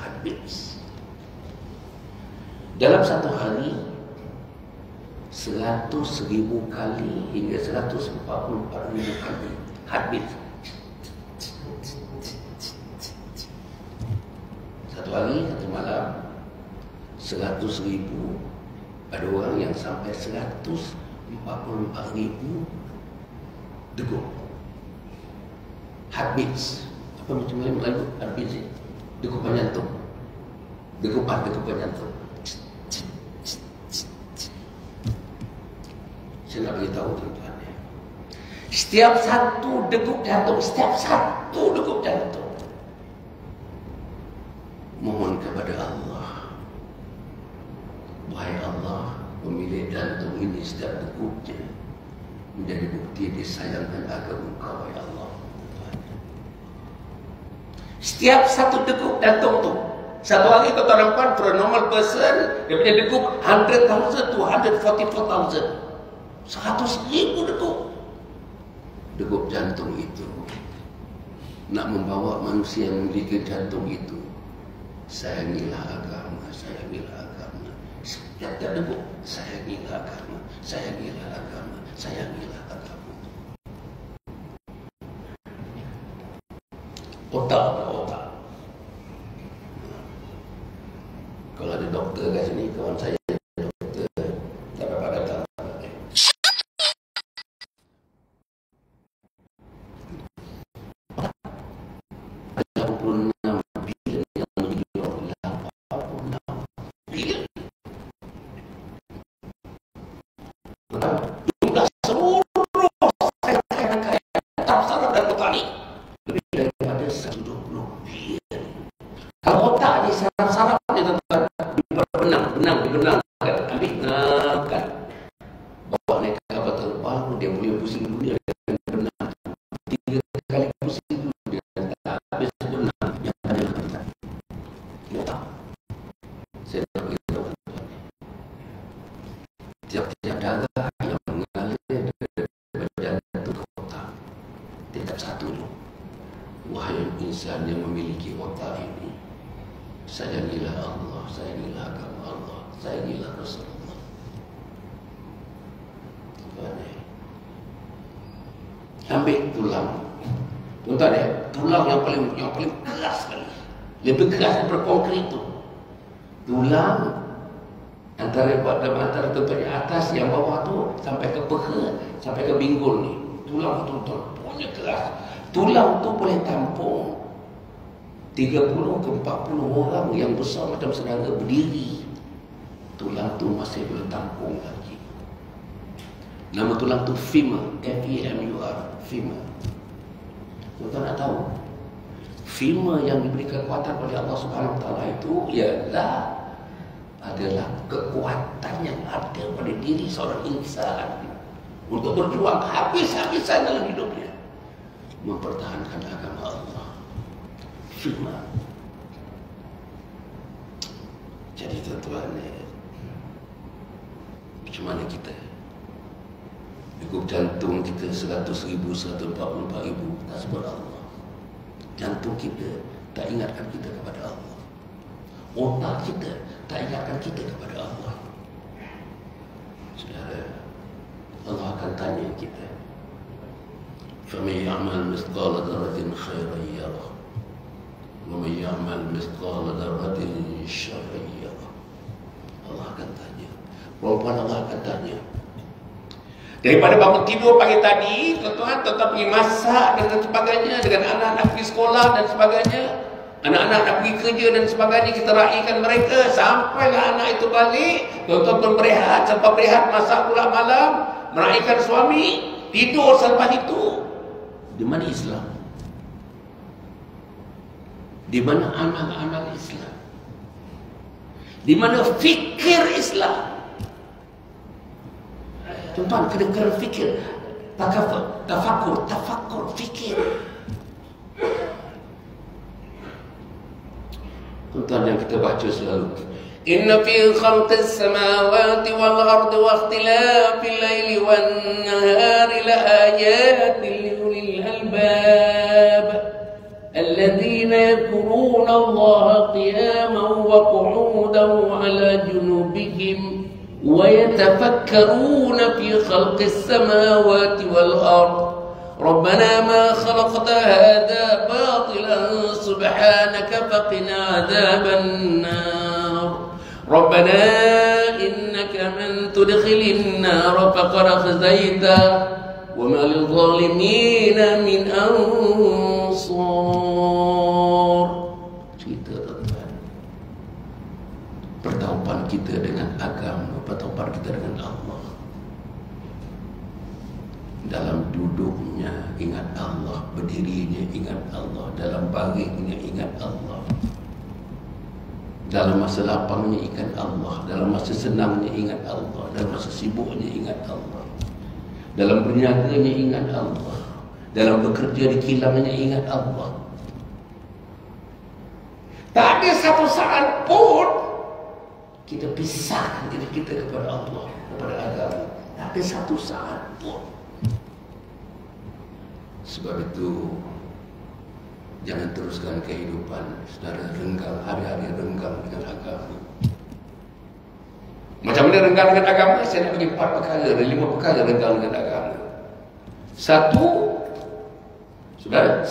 Dalam satu hari 100.000 kali hingga 144.000 kali heartbeat. Satu hari, satu malam 100.000. Ada orang yang sampai 144.000 degup. Heartbeats. Apa macam mana Melayu? Heartbeats ni. Degupan jantung. Degupan jantung. Saya nak beritahu tuan-tuan. Setiap satu degup jantung, mohon kepada Allah, wahai Allah, pemilik jantung ini setiap degupnya menjadi bukti disayangkan agama Engkau, wahai Allah. Setiap satu degup jantung tu, satu hari kau nampak for a normal person dia punya degup 100,000 to 144,000. 100.000 degup jantung itu nak membawa manusia yang memiliki jantung itu. Sayangilah agama. Setiap degup, sayangilah agama. Otak. Kalau ada doktor kat sini, kawan saya doktor, tak dapat datang. 86 bilion yang menjual 86 bilion. Jumlah seluruh kaya saraf dan petani lebih daripada 120 bilion. Kalau otak ni saraf-saraf ni tuan-tuan dibenang, ambil kan. Bawa naik kapal terbang, dia boleh pusing dunia dengan benang. 3 kali pusing dunia dengan habis benang yang ada kita. Otak. Saya nak beritahu tuan-tuan. Tiap-tiap darah yang mengalir daripada jantung ke otak. Tingkat satu tu. Wahai insan yang memiliki otak ini, sayangilah Allah, sayangilah agama Allah, sayangilah Rasulullah. Ambil tulang. Tuan-tuan tulang yang paling keras sekali. Lebih keras daripada konkrit tu. Tulang antara tuan-tuan atas yang bawah tu sampai ke peha, sampai ke binggul ni. Tulang tu punya keras. Tulang tu boleh tampung 30 ke 40 orang yang besar macam serangga berdiri. Tulang tu masih boleh tampung lagi. Nama tulang tu femur, F-E-M-U-R, femur. Tuan-tuan nak tahu, femur yang diberi kekuatan oleh Allah Subhanahu Wa Taala itu adalah kekuatan yang ada pada diri seorang insan untuk berjuang habis-habisan dalam hidupnya mempertahankan agama Allah. Femur. Jadi tuan-tuan, macam mana kita? Degup jantung kita 100.000, 144.000, tak sebut Allah. Jantung kita tak ingatkan kita kepada Allah. Otak kita tak ingatkan kita kepada Allah. Saudara, Allah akan tanya kita. فَمَنْ يَعْمَلْ مِثْقَالَ ذَرَّةٍ خَيْرًا يَرَهُ وَمَنْ يَعْمَلْ مِثْقَالَ ذَرَّةٍ شَرًّا يَرَهُ. Allah akan tanya. Perempuan Allah akan tanya. Daripada bangun tidur pagi tadi, tuan-tuan pergi masak dan sebagainya, dengan anak-anak pergi sekolah dan sebagainya, anak-anak nak pergi kerja dan sebagainya, kita raikan mereka sampailah anak itu balik. Tuan-tuan pun berehat, sampai berehat masak pula malam, meraikan suami, tidur selepas itu. Di mana Islam? Di mana anak-anak Islam? Di mana fikir Islam? Tuan-tuan kena fikir, tafakur, fikir. Tuan-tuan yang kita baca selalu, inna fi khalqis samawati wal ardi wa ikhtilafil laili wan nahari la ayatin li ulil albab الذين يذكرون الله قياما وقعودا وعلى جنوبهم ويتفكرون في خلق السماوات والأرض ربنا ما خلقت هذا باطلا سبحانك فقنا عذاب النار ربنا إنك من تدخل النار فقد خزيته وما للظالمين من أنصار. Cerita tuan-tuan, pertaupan kita dengan agama, pertaupan kita dengan Allah. Dalam duduknya ingat Allah, berdirinya ingat Allah, dalam baringnya ingat Allah, dalam masa lapangnya ingat Allah, dalam masa senangnya ingat Allah, dalam masa sibuknya ingat Allah, dalam berniaganya ingat Allah, dalam bekerja di kilangnya ingat Allah. Tak ada satu saat pun kita pisahkan diri kita kepada Allah, kepada agama. Tak ada satu saat pun. Sebab itu jangan teruskan kehidupan saudara renggang, hari-hari renggang dengan agama. Macam mana renggang dengan agama? Saya nak bagi 4 perkara, 5 perkara renggang dengan agama. Satu, saudara,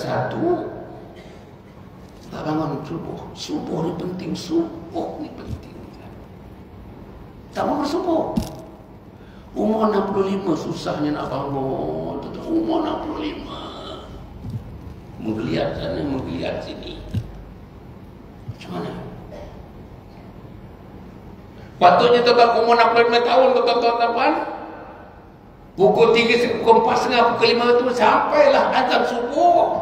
tak bangun subuh. Subuh ni penting, subuh ni penting. Tak bangun subuh. Umur 65 susahnya nak bangun. Umur 65 menggeliat sana, menggeliat sini. Macam mana? Patutnya tuan-tuan umur 65 tahun, tuan-tuan, pukul 3, pukul 4.30, pukul 5 itu sampailah azan subuh.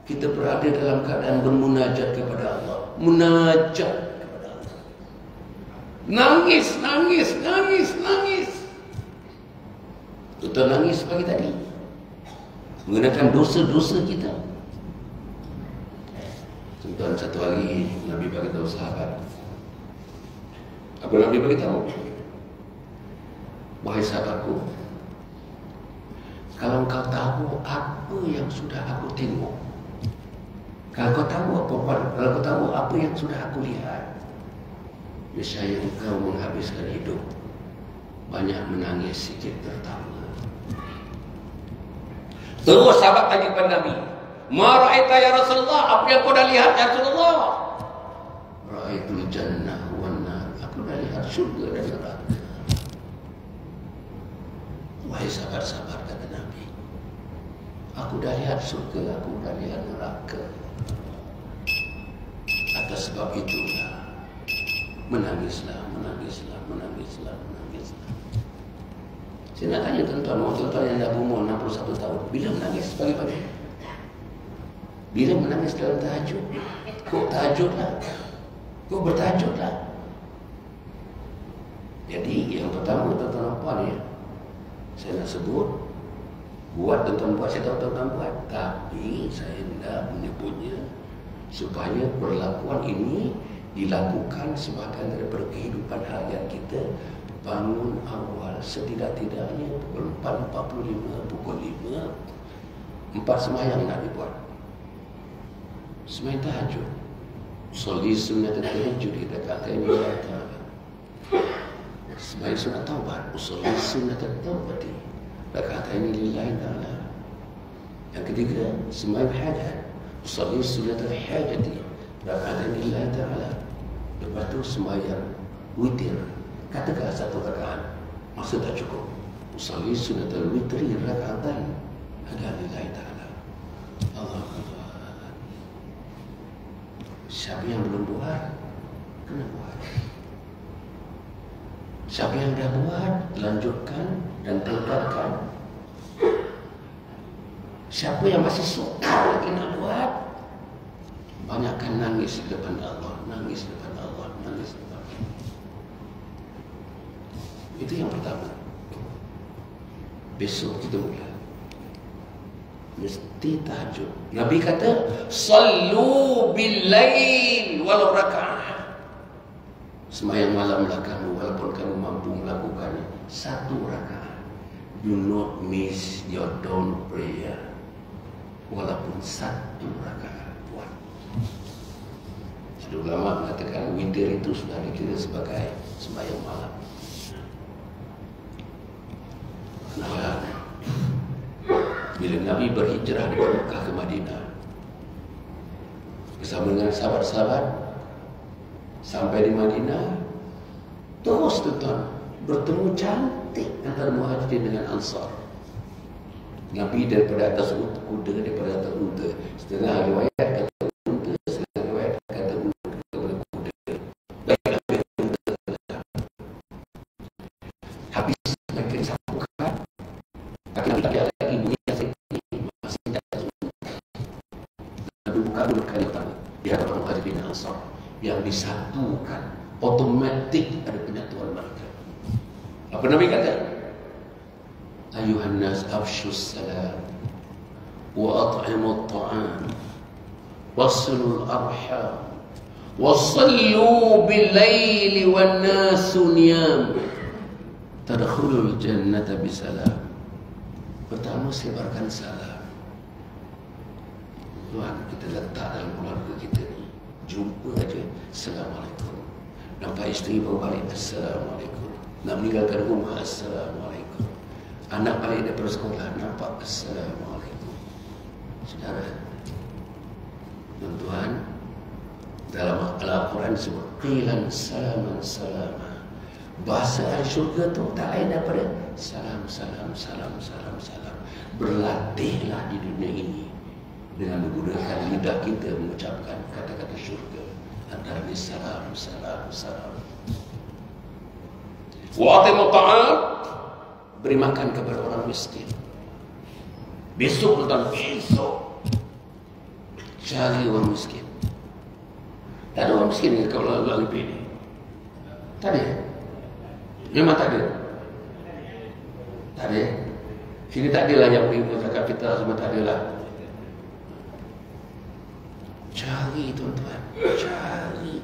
Kita berada dalam keadaan bermunajat kepada Allah. Munajat kepada Allah. Nangis, nangis, nangis, nangis. Tuan nangis pagi tadi mengenakan dosa-dosa kita. Tuan, satu hari Nabi bagi tahu sahabat. Apa Nabi bagi tahu? Wahai sahabatku, kalau kau tahu apa yang sudah aku tengok, kalau kau tahu apa yang sudah aku lihat, niscaya engkau menghabiskan hidup banyak menangis, sikit tertawa. Terus sahabat tanya kepada Nabi, "Ma ra'aita ya Rasulullah? Apa yang kau dah lihat ya Rasulullah?" "Ra'aitul jannah wan nar." Aku dah lihat syurga dan neraka. Wahai sahabat-sahabat, kata Nabi, aku dah lihat syurga, aku dah lihat neraka. Atas sebab itulah menangislah, menangislah, menangislah, menangislah. Saya nak tanya tuan-tuan yang dah umur 61 tahun, bila menangis pagi-pagi? Bila menangis dalam tahajud? Kok tahajudlah? Kok bertahajudlah? Jadi yang pertama tuan-tuan puan ya, saya nak sebut, buat tuan-tuan buat, saya tahu tuan-tuan buat, tapi saya tidak menyebutnya supaya perlakuan ini dilakukan sebahagian daripada kehidupan harian kita. Bangun awal setidak-tidaknya pukul 4.45, pukul 5, 4 sembahyang nak dibuat. Sembahyang tahajud, soli sunat tahajud di rakaat ini. Sembahyang sunat taubat, soli sunat taubat di rakaat ini lillahi ta'ala. Yang ketiga, sembahyang hajat, soli sunat hajat di rakaat ini lillahi ta'ala. Lepas tu sembahyang witir, katakan 1 rakaat, masa tak cukup. Usalli sunatul witri rakaatain ada lillahi ta'ala. Allah Akbar. Siapa yang belum buat, kena buat. Siapa yang dah buat, lanjutkan dan tingkatkan. Siapa yang masih suka lagi nak buat, banyakkan nangis di depan Allah, nangis di depan Allah, nangis di depan Allah. Itu yang pertama. Besok kita mula mesti tahajud. Nabi kata, "Sallu bil-lail walau raka'ah." Sembahyang malamlah kamu, walaupun kamu mampu melakukannya 1 rakaat. Do not miss your dawn prayer, walaupun 1 rakaat. Sudah ulama mengatakan witir itu sudah dikira sebagai sembahyang malam. Nah, bila Nabi berhijrah dari Mekah ke Madinah bersama dengan sahabat-sahabat, sampai di Madinah, terus tuan bertemu cantik antara Muhajirin dengan Ansar. Nabi daripada atas kuda, daripada atas unta. Setengah riwayat kata unta, setengah riwayat kata unta daripada kuda. Baiklah, habis mereka disambungkan. Kaki Nabi tak ada lagi bunyi yang masih di atas unta. Nabi buka dulu kali pertama di hadapan Muhajirin dan Ansar, yang disatukan, otomatik ada penyatuan mereka. Apa Nabi kata? Ayuhan nas afshus salam wa at'imut ta'am wasilul arham wasallu bil laili wan nasu niyam tadkhulul jannata bisalam. Pertama, sebarkan salam. Tuhan, kita letak dalam keluarga kita ni, jumpa aja Assalamualaikum. Nampak isteri baru balik, Assalamualaikum. Nak meninggalkan rumah, Assalamualaikum. Anak balik daripada sekolah, nampak, Assalamualaikum. Saudara, tuan-tuan, dalam Al-Quran disebut qilan salaman salama. Bahasa syurga tu tak lain daripada salam, salam, salam, salam, salam. Berlatihlah di dunia ini dengan menggunakan lidah kita mengucapkan kata-kata syurga. Antaranya salam, salam, salam. Wa'atimu ta'am, beri makan kepada orang miskin. Besok dan besok cari orang miskin. Tak ada orang miskin ke kalau orang lebih ni? Tak ada. Memang tak ada. Tak ada. Sini tak adalah yang beri zakat fitrah, semua tak adalah. Cari tuan-tuan, cari.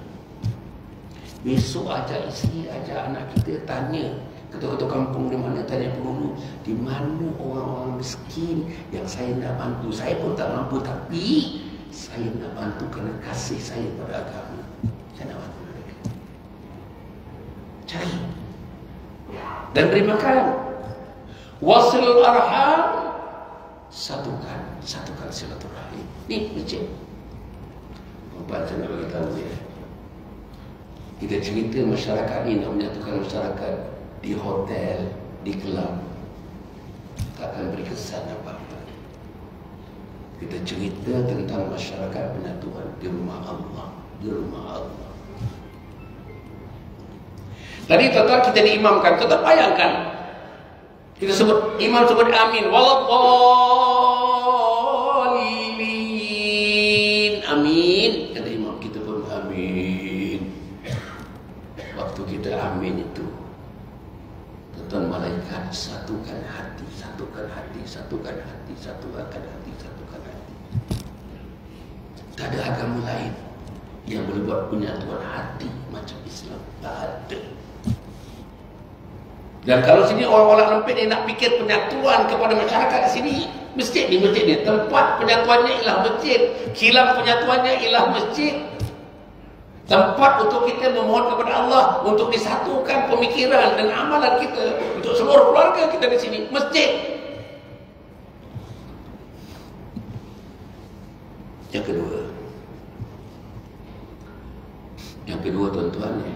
Besok ajak isteri, ajak anak kita, tanya ketua-ketua kampung di mana, tanya penduduk di mana orang-orang miskin yang saya nak bantu. Saya pun tak mampu, tapi saya nak bantu kerana kasih saya pada agama. Saya nak bantu mereka. Cari dan beri makan. Wasilul arham, satukan silaturahim. Ni masjid. Bapak saya nak beritahu ya, kita cerita masyarakat ini nak menyatukan masyarakat di hotel, di kelab, tak akan beri kesan apa-apa. Kita cerita tentang masyarakat penyatuan di rumah Allah, di rumah Allah. Tadi tuan-tuan kita diimamkan, kita bayangkan, kita sebut, imam sebut amin, waladhdallin, amin. Kata imam, kita pun amin. Waktu kita amin itu, tuan malaikat satukan hati, satukan hati, satukan hati, satukan hati, satukan hati. Tak ada agama lain yang boleh buat penyatuan hati macam Islam. Tak ada. Dan kalau sini orang-orang lempit ni nak fikir penyatuan kepada masyarakat di sini, masjid ni, tempat penyatuannya ialah masjid, kilang penyatuannya ialah masjid. Tempat untuk kita memohon kepada Allah untuk disatukan pemikiran dan amalan kita untuk seluruh keluarga kita di sini, masjid. Yang kedua tuan-tuan ya,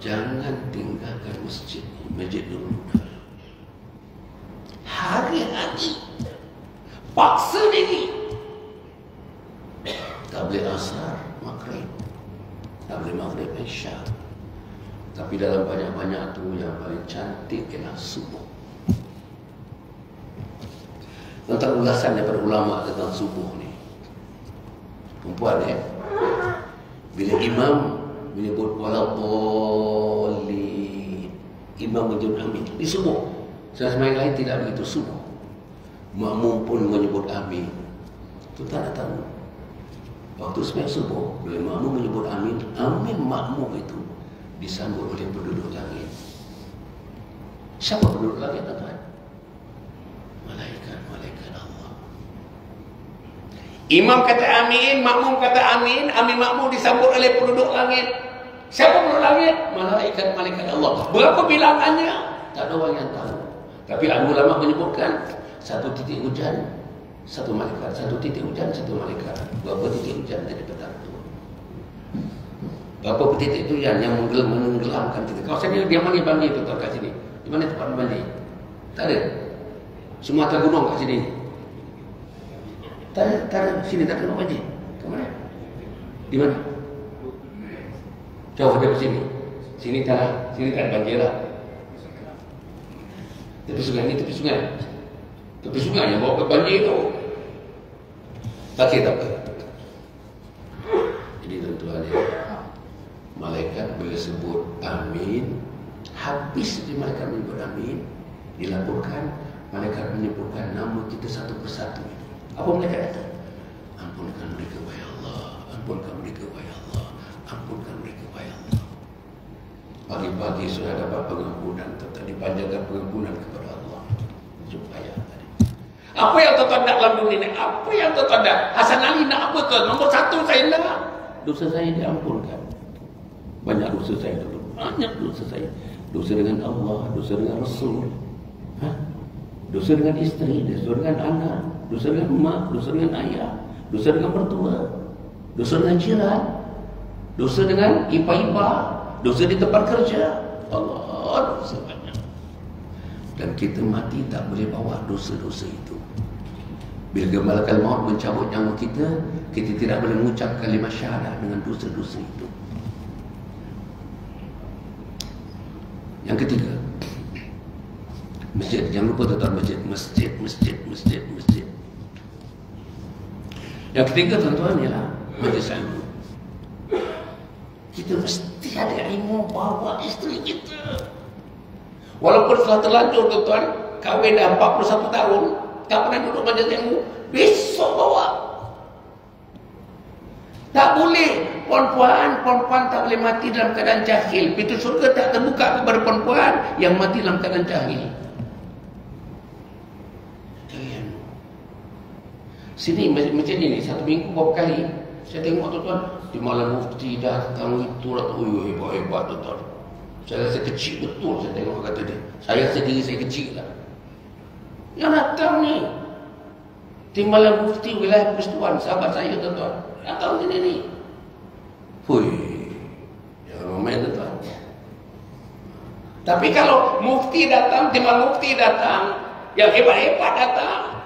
jangan tinggalkan masjid dulu. Hari-hari paksa diri. Tak boleh asar, maghrib. Tak boleh maghrib, isya. Tapi dalam banyak-banyak tu yang paling cantik ialah subuh. Tentang ulasan daripada ulama tentang subuh ni. Perempuan bila imam menyebut waladhdallin, imam menyebut amin di subuh. Sembahyang lain tidak begitu subuh. Makmum pun menyebut amin. Itu tak nak tahu. Waktu sembahyang subuh, bila makmum menyebut amin, amin makmum itu disambut oleh penduduk langit. Siapa penduduk langit, tuan-tuan? Malaikat Allah. Imam kata amin, makmum kata amin, amin makmum disambut oleh penduduk langit. Siapa penduduk langit? Malaikat Allah. Berapa bilangannya? Tak ada orang yang tahu. Tapi ulama menyebutkan satu titik hujan, satu malaikat. Satu titik hujan, satu malaikat. Berapa titik hujan dari petang itu? Berapa titik itu yang menenggelamkan kita? Kau sini dia mana banjir tu kat sini? Di mana tempat banjir? Tak ada. Semua atas gunung kat sini. Tak ada. Sini tak ada banjir. Ke mana? Di mana? Jauh dari sini. Sini tak ada banjir lah. Tepi sungai ni, tepi sungai. Tepi sungai yang bawa ke banjir tu. Tak apa. Jadi tuan-tuan ya, malaikat bila sebut amin, habis di malaikat menyebut amin, dilaporkan malaikat menyebutkan nama kita satu persatu. Apa malaikat kata? Ampunkan mereka wahai Allah, ampunkan mereka wahai Allah, ampunkan mereka wahai Allah. Pagi-pagi sudah dapat pengampunan, tetap dipanjangkan pengampunan kepada Allah supaya apa yang tuan-tuan nak dalam dunia ni? Apa yang tuan-tuan nak? Hasan Ali nak apa ke? Nombor satu saya nak dosa saya diampunkan. Banyak dosa saya dulu. Banyak dosa saya. Dosa dengan Allah, dosa dengan Rasul, dosa dengan isteri, dosa dengan anak, dosa dengan mak, dosa dengan ayah, dosa dengan mertua, dosa dengan jiran, dosa dengan ipa-ipa, dosa di tempat kerja. Allah, dosa banyak. Dan kita mati tak boleh bawa dosa-dosa itu. Bila malaikat maut mencabut nyawa kita, kita tidak boleh mengucap kalimah syahadah dengan dosa-dosa itu. Yang ketiga, masjid. Jangan lupa tuan-tuan, masjid. Yang ketiga tuan-tuan ialah majlis ilmu. Kita mesti ada ilmu bawa isteri kita. Walaupun setelah terlanjur tuan-tuan, kahwin dah 41 tahun, tak pernah duduk majlis ilmu, besok bawa. Tak boleh. Perempuan tak boleh mati dalam keadaan jahil. Pintu surga tak terbuka kepada perempuan yang mati dalam keadaan jahil. Sini macam ni, satu minggu berapa kali saya tengok tuan-tuan, di malam mufti datang itu lah, hebat tuan-tuan. Saya rasa kecil betul saya tengok kata dia. Saya sendiri saya kecil lah. Yang datang ni Timbalan Mufti Wilayah Persekutuan, sahabat saya tuan-tuan, datang sini ni. Hui, jangan main tuan-tuan. Tapi kalau Mufti datang, Timbalan Mufti datang, yang hebat-hebat datang,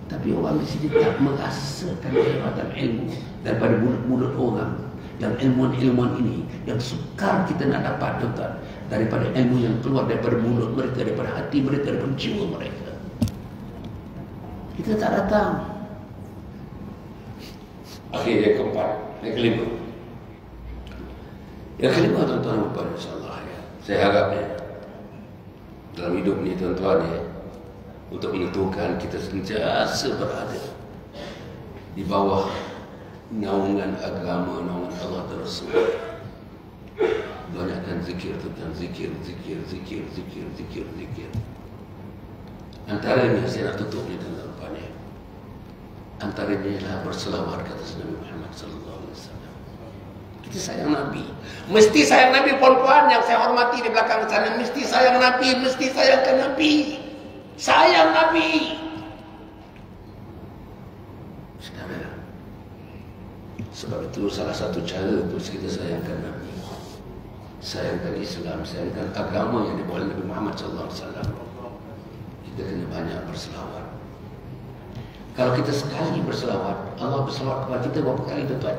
tapi orang di sini tak merasakan kehebatan ilmu daripada mulut-mulut orang. Yang ilmuwan-ilmuwan ini yang sukar kita nak dapat tuan-tuan, daripada ilmu yang keluar daripada mulut mereka, daripada hati mereka, daripada jiwa mereka. Kita tak datang. Okey, yang keempat, yang kelima. Yang kelima tuan-tuan dan insya-Allah ya. Saya harap ya, dalam hidup ni tuan-tuan ya, untuk menentukan kita sentiasa berada di bawah naungan agama, naungan Allah dan Rasul. Banyakkan zikir tuan, zikir. Antaranya saya nak tutup ni dalam depannya. Antaranya ialah berselawat kata Nabi Muhammad sallallahu alaihi wasallam. Kita sayang Nabi. Mesti sayang Nabi, perempuan yang saya hormati di belakang sana, mesti sayang Nabi, mesti sayangkan Nabi. Sayang Nabi. Saudara, sebab itu salah satu cara untuk kita sayangkan Nabi, sayangkan Islam, sayangkan agama yang dibawa oleh Nabi Muhammad sallallahu alaihi wasallam. Kita kena banyak berselawat. Kalau kita sekali berselawat, Allah berselawat kepada kita berapa kali tuan-tuan?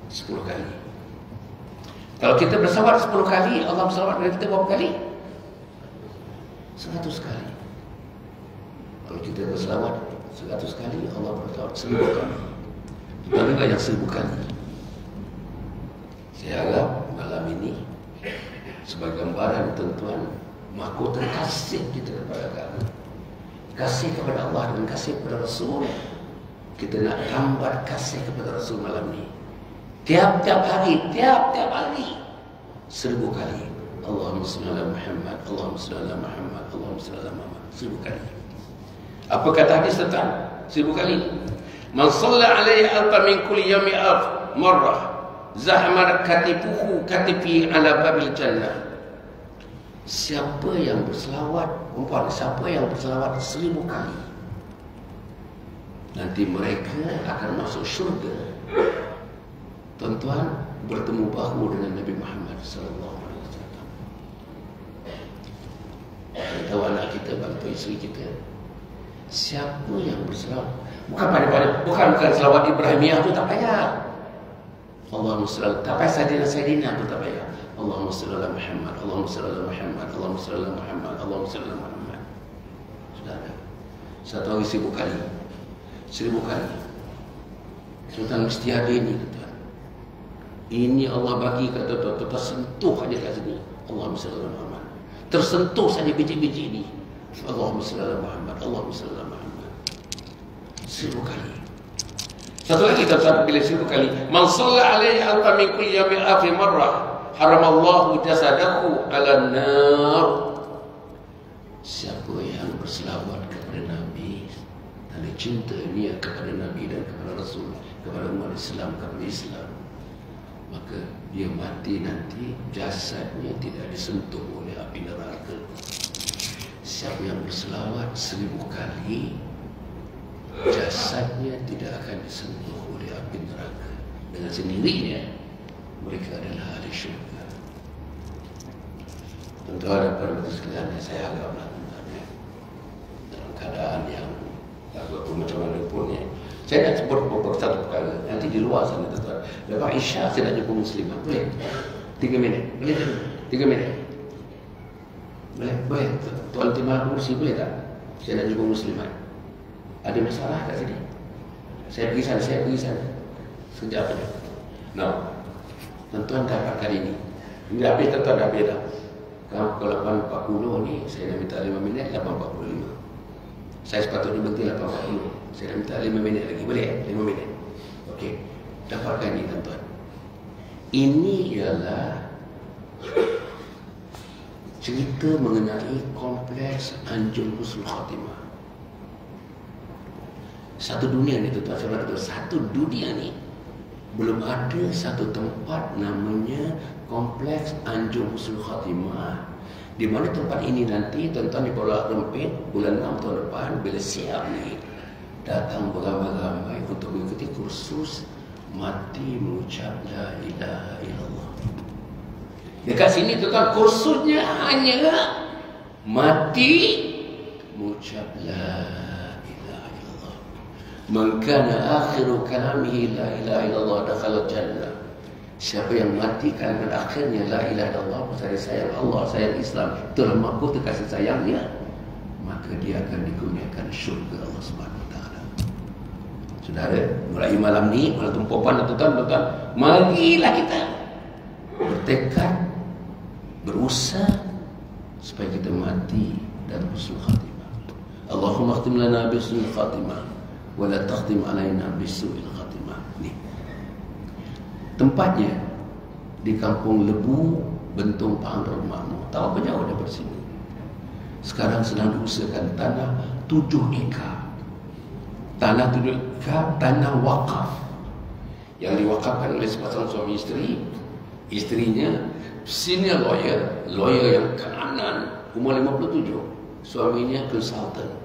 10 kali. Kalau kita berselawat 10 kali, Allah berselawat kepada kita berapa kali? 100 kali. Kalau kita berselawat 100 kali, Allah berselawat 1000 kali. Bagaimana yang 1000 kali? Saya harap malam ini sebagai gambaran tuan-tuan, mahkota kasih kita kepada agama, kasih kepada Allah dan kasih kepada Rasul. Kita nak tambah kasih kepada Rasul malam ni. Tiap-tiap hari 1000 kali. Allahumma salli ala Muhammad, Allahumma salli ala Muhammad, Allahumma salli ala Muhammad, 1000 kali. Apa kata hadis tentang 1000 kali? Man shalla alaihi alfa min kulli yawmi alf marrah zahmar katifuhu katifi ala babil jannah. Siapa yang berselawat, siapa yang berselawat 1000 kali, nanti mereka akan masuk syurga. Tuan-tuan, bertemu bahu dengan Nabi Muhammad sallallahu alaihi wasallam. Kita tahu anak kita, bantu isteri kita. Siapa yang berselawat? Bukan selawat Ibrahimiyah tu tak payah. Allahumma salli, tak payah Sayyidina tu tak payah. Allahumma salli ala Muhammad, Allahumma salli ala Muhammad, Allahumma salli ala Muhammad, Allahumma salli ala Muhammad. Saudara, satu hari 1000 kali. 1000 kali. Tuan mesti ada ini, tuan. Ini Allah bagi kata tuan, tersentuh aja kat sini. Allahumma salli ala Muhammad. Tersentuh saja biji-biji ini. Allahumma salli ala Muhammad, Allahumma salli ala Muhammad. 1000 kali. Satu lagi tuan, bila 1000 kali. Man shalla alaihi alfa min kulli yawmin alfi marrah haramallahu jasadahu ala nar. Siapa yang berselawat kepada Nabi, ada cinta niat kepada Nabi dan kepada Rasul, kepada umat Islam, kepada Islam, maka dia mati nanti jasadnya tidak disentuh oleh api neraka. Siapa yang berselawat 1000 kali, jasadnya tidak akan disentuh oleh api neraka. Dengan sendirinya mereka adalah ahli syurga. Tuan-tuan dan puan-puan sekalian, saya agak melakukannya dalam keadaan yang agak macam mana pun ya. Saya nak sebut beberapa satu perkara. Nanti di luar sana tuan-tuan, lepas Isyak saya nak jumpa Muslimah. Boleh? 3 minit. Boleh tak? 3 minit. Boleh? Tuan Timah Mursi boleh tak? Saya nak jumpa Muslimah. Ada masalah kat sini? Saya pergi sana. Sekejap saja. No. Tuan-tuan dapat kali ini. Ini dah habis, tuan-tuan dah habis dah. Kalau 8.40 ni, saya dah minta 5 minit, 8.45. Saya sepatutnya berhenti 8.40. Saya dah minta 5 minit lagi. Boleh? 5 minit. Okey. Dapatkan ini, tuan-tuan. Ini ialah cerita mengenai kompleks Anjung Husnul Khatimah. Satu dunia ni, tuan-tuan, saya berkata, satu dunia ni belum ada satu tempat namanya kompleks Anjung Husnul Khatimah, di mana tempat ini nanti tuan-tuan di Pulau Rempit bulan 6 tahun depan bila siap ni datang beramai-ramai untuk mengikuti kursus mati mengucap la ilaha illallah. Dekat sini tuan-tuan kursusnya hanya mati mengucap la ilaha illallah. Man kana akhiru kalamihi la ilaha illallah dakhala jannah. Siapa yang mati kalimat akhirnya la ilaha illallah, saya sayang Allah, sayang Islam, telah mampu kasih sayangnya, maka dia akan dikurniakan syurga Allah Subhanahu wa taala. Saudara, mulai malam ni, malam tumpuan tuan-tuan, marilah kita bertekad, berusaha supaya kita mati dalam husnul khatimah. Allahumma khtim lana bi husnul khatimah wa la takhtim alaina bi su'il khatimah. Ni tempatnya di Kampung Lebu, Bentong, Pahang Makmur. Tahu apa jauh daripada sini. Sekarang sedang diusahakan tanah 7 ekar. Tanah 7 ekar, tanah wakaf yang diwakafkan oleh sepasang suami isteri. Isterinya senior lawyer yang kanan, umur 57. Suaminya consultant.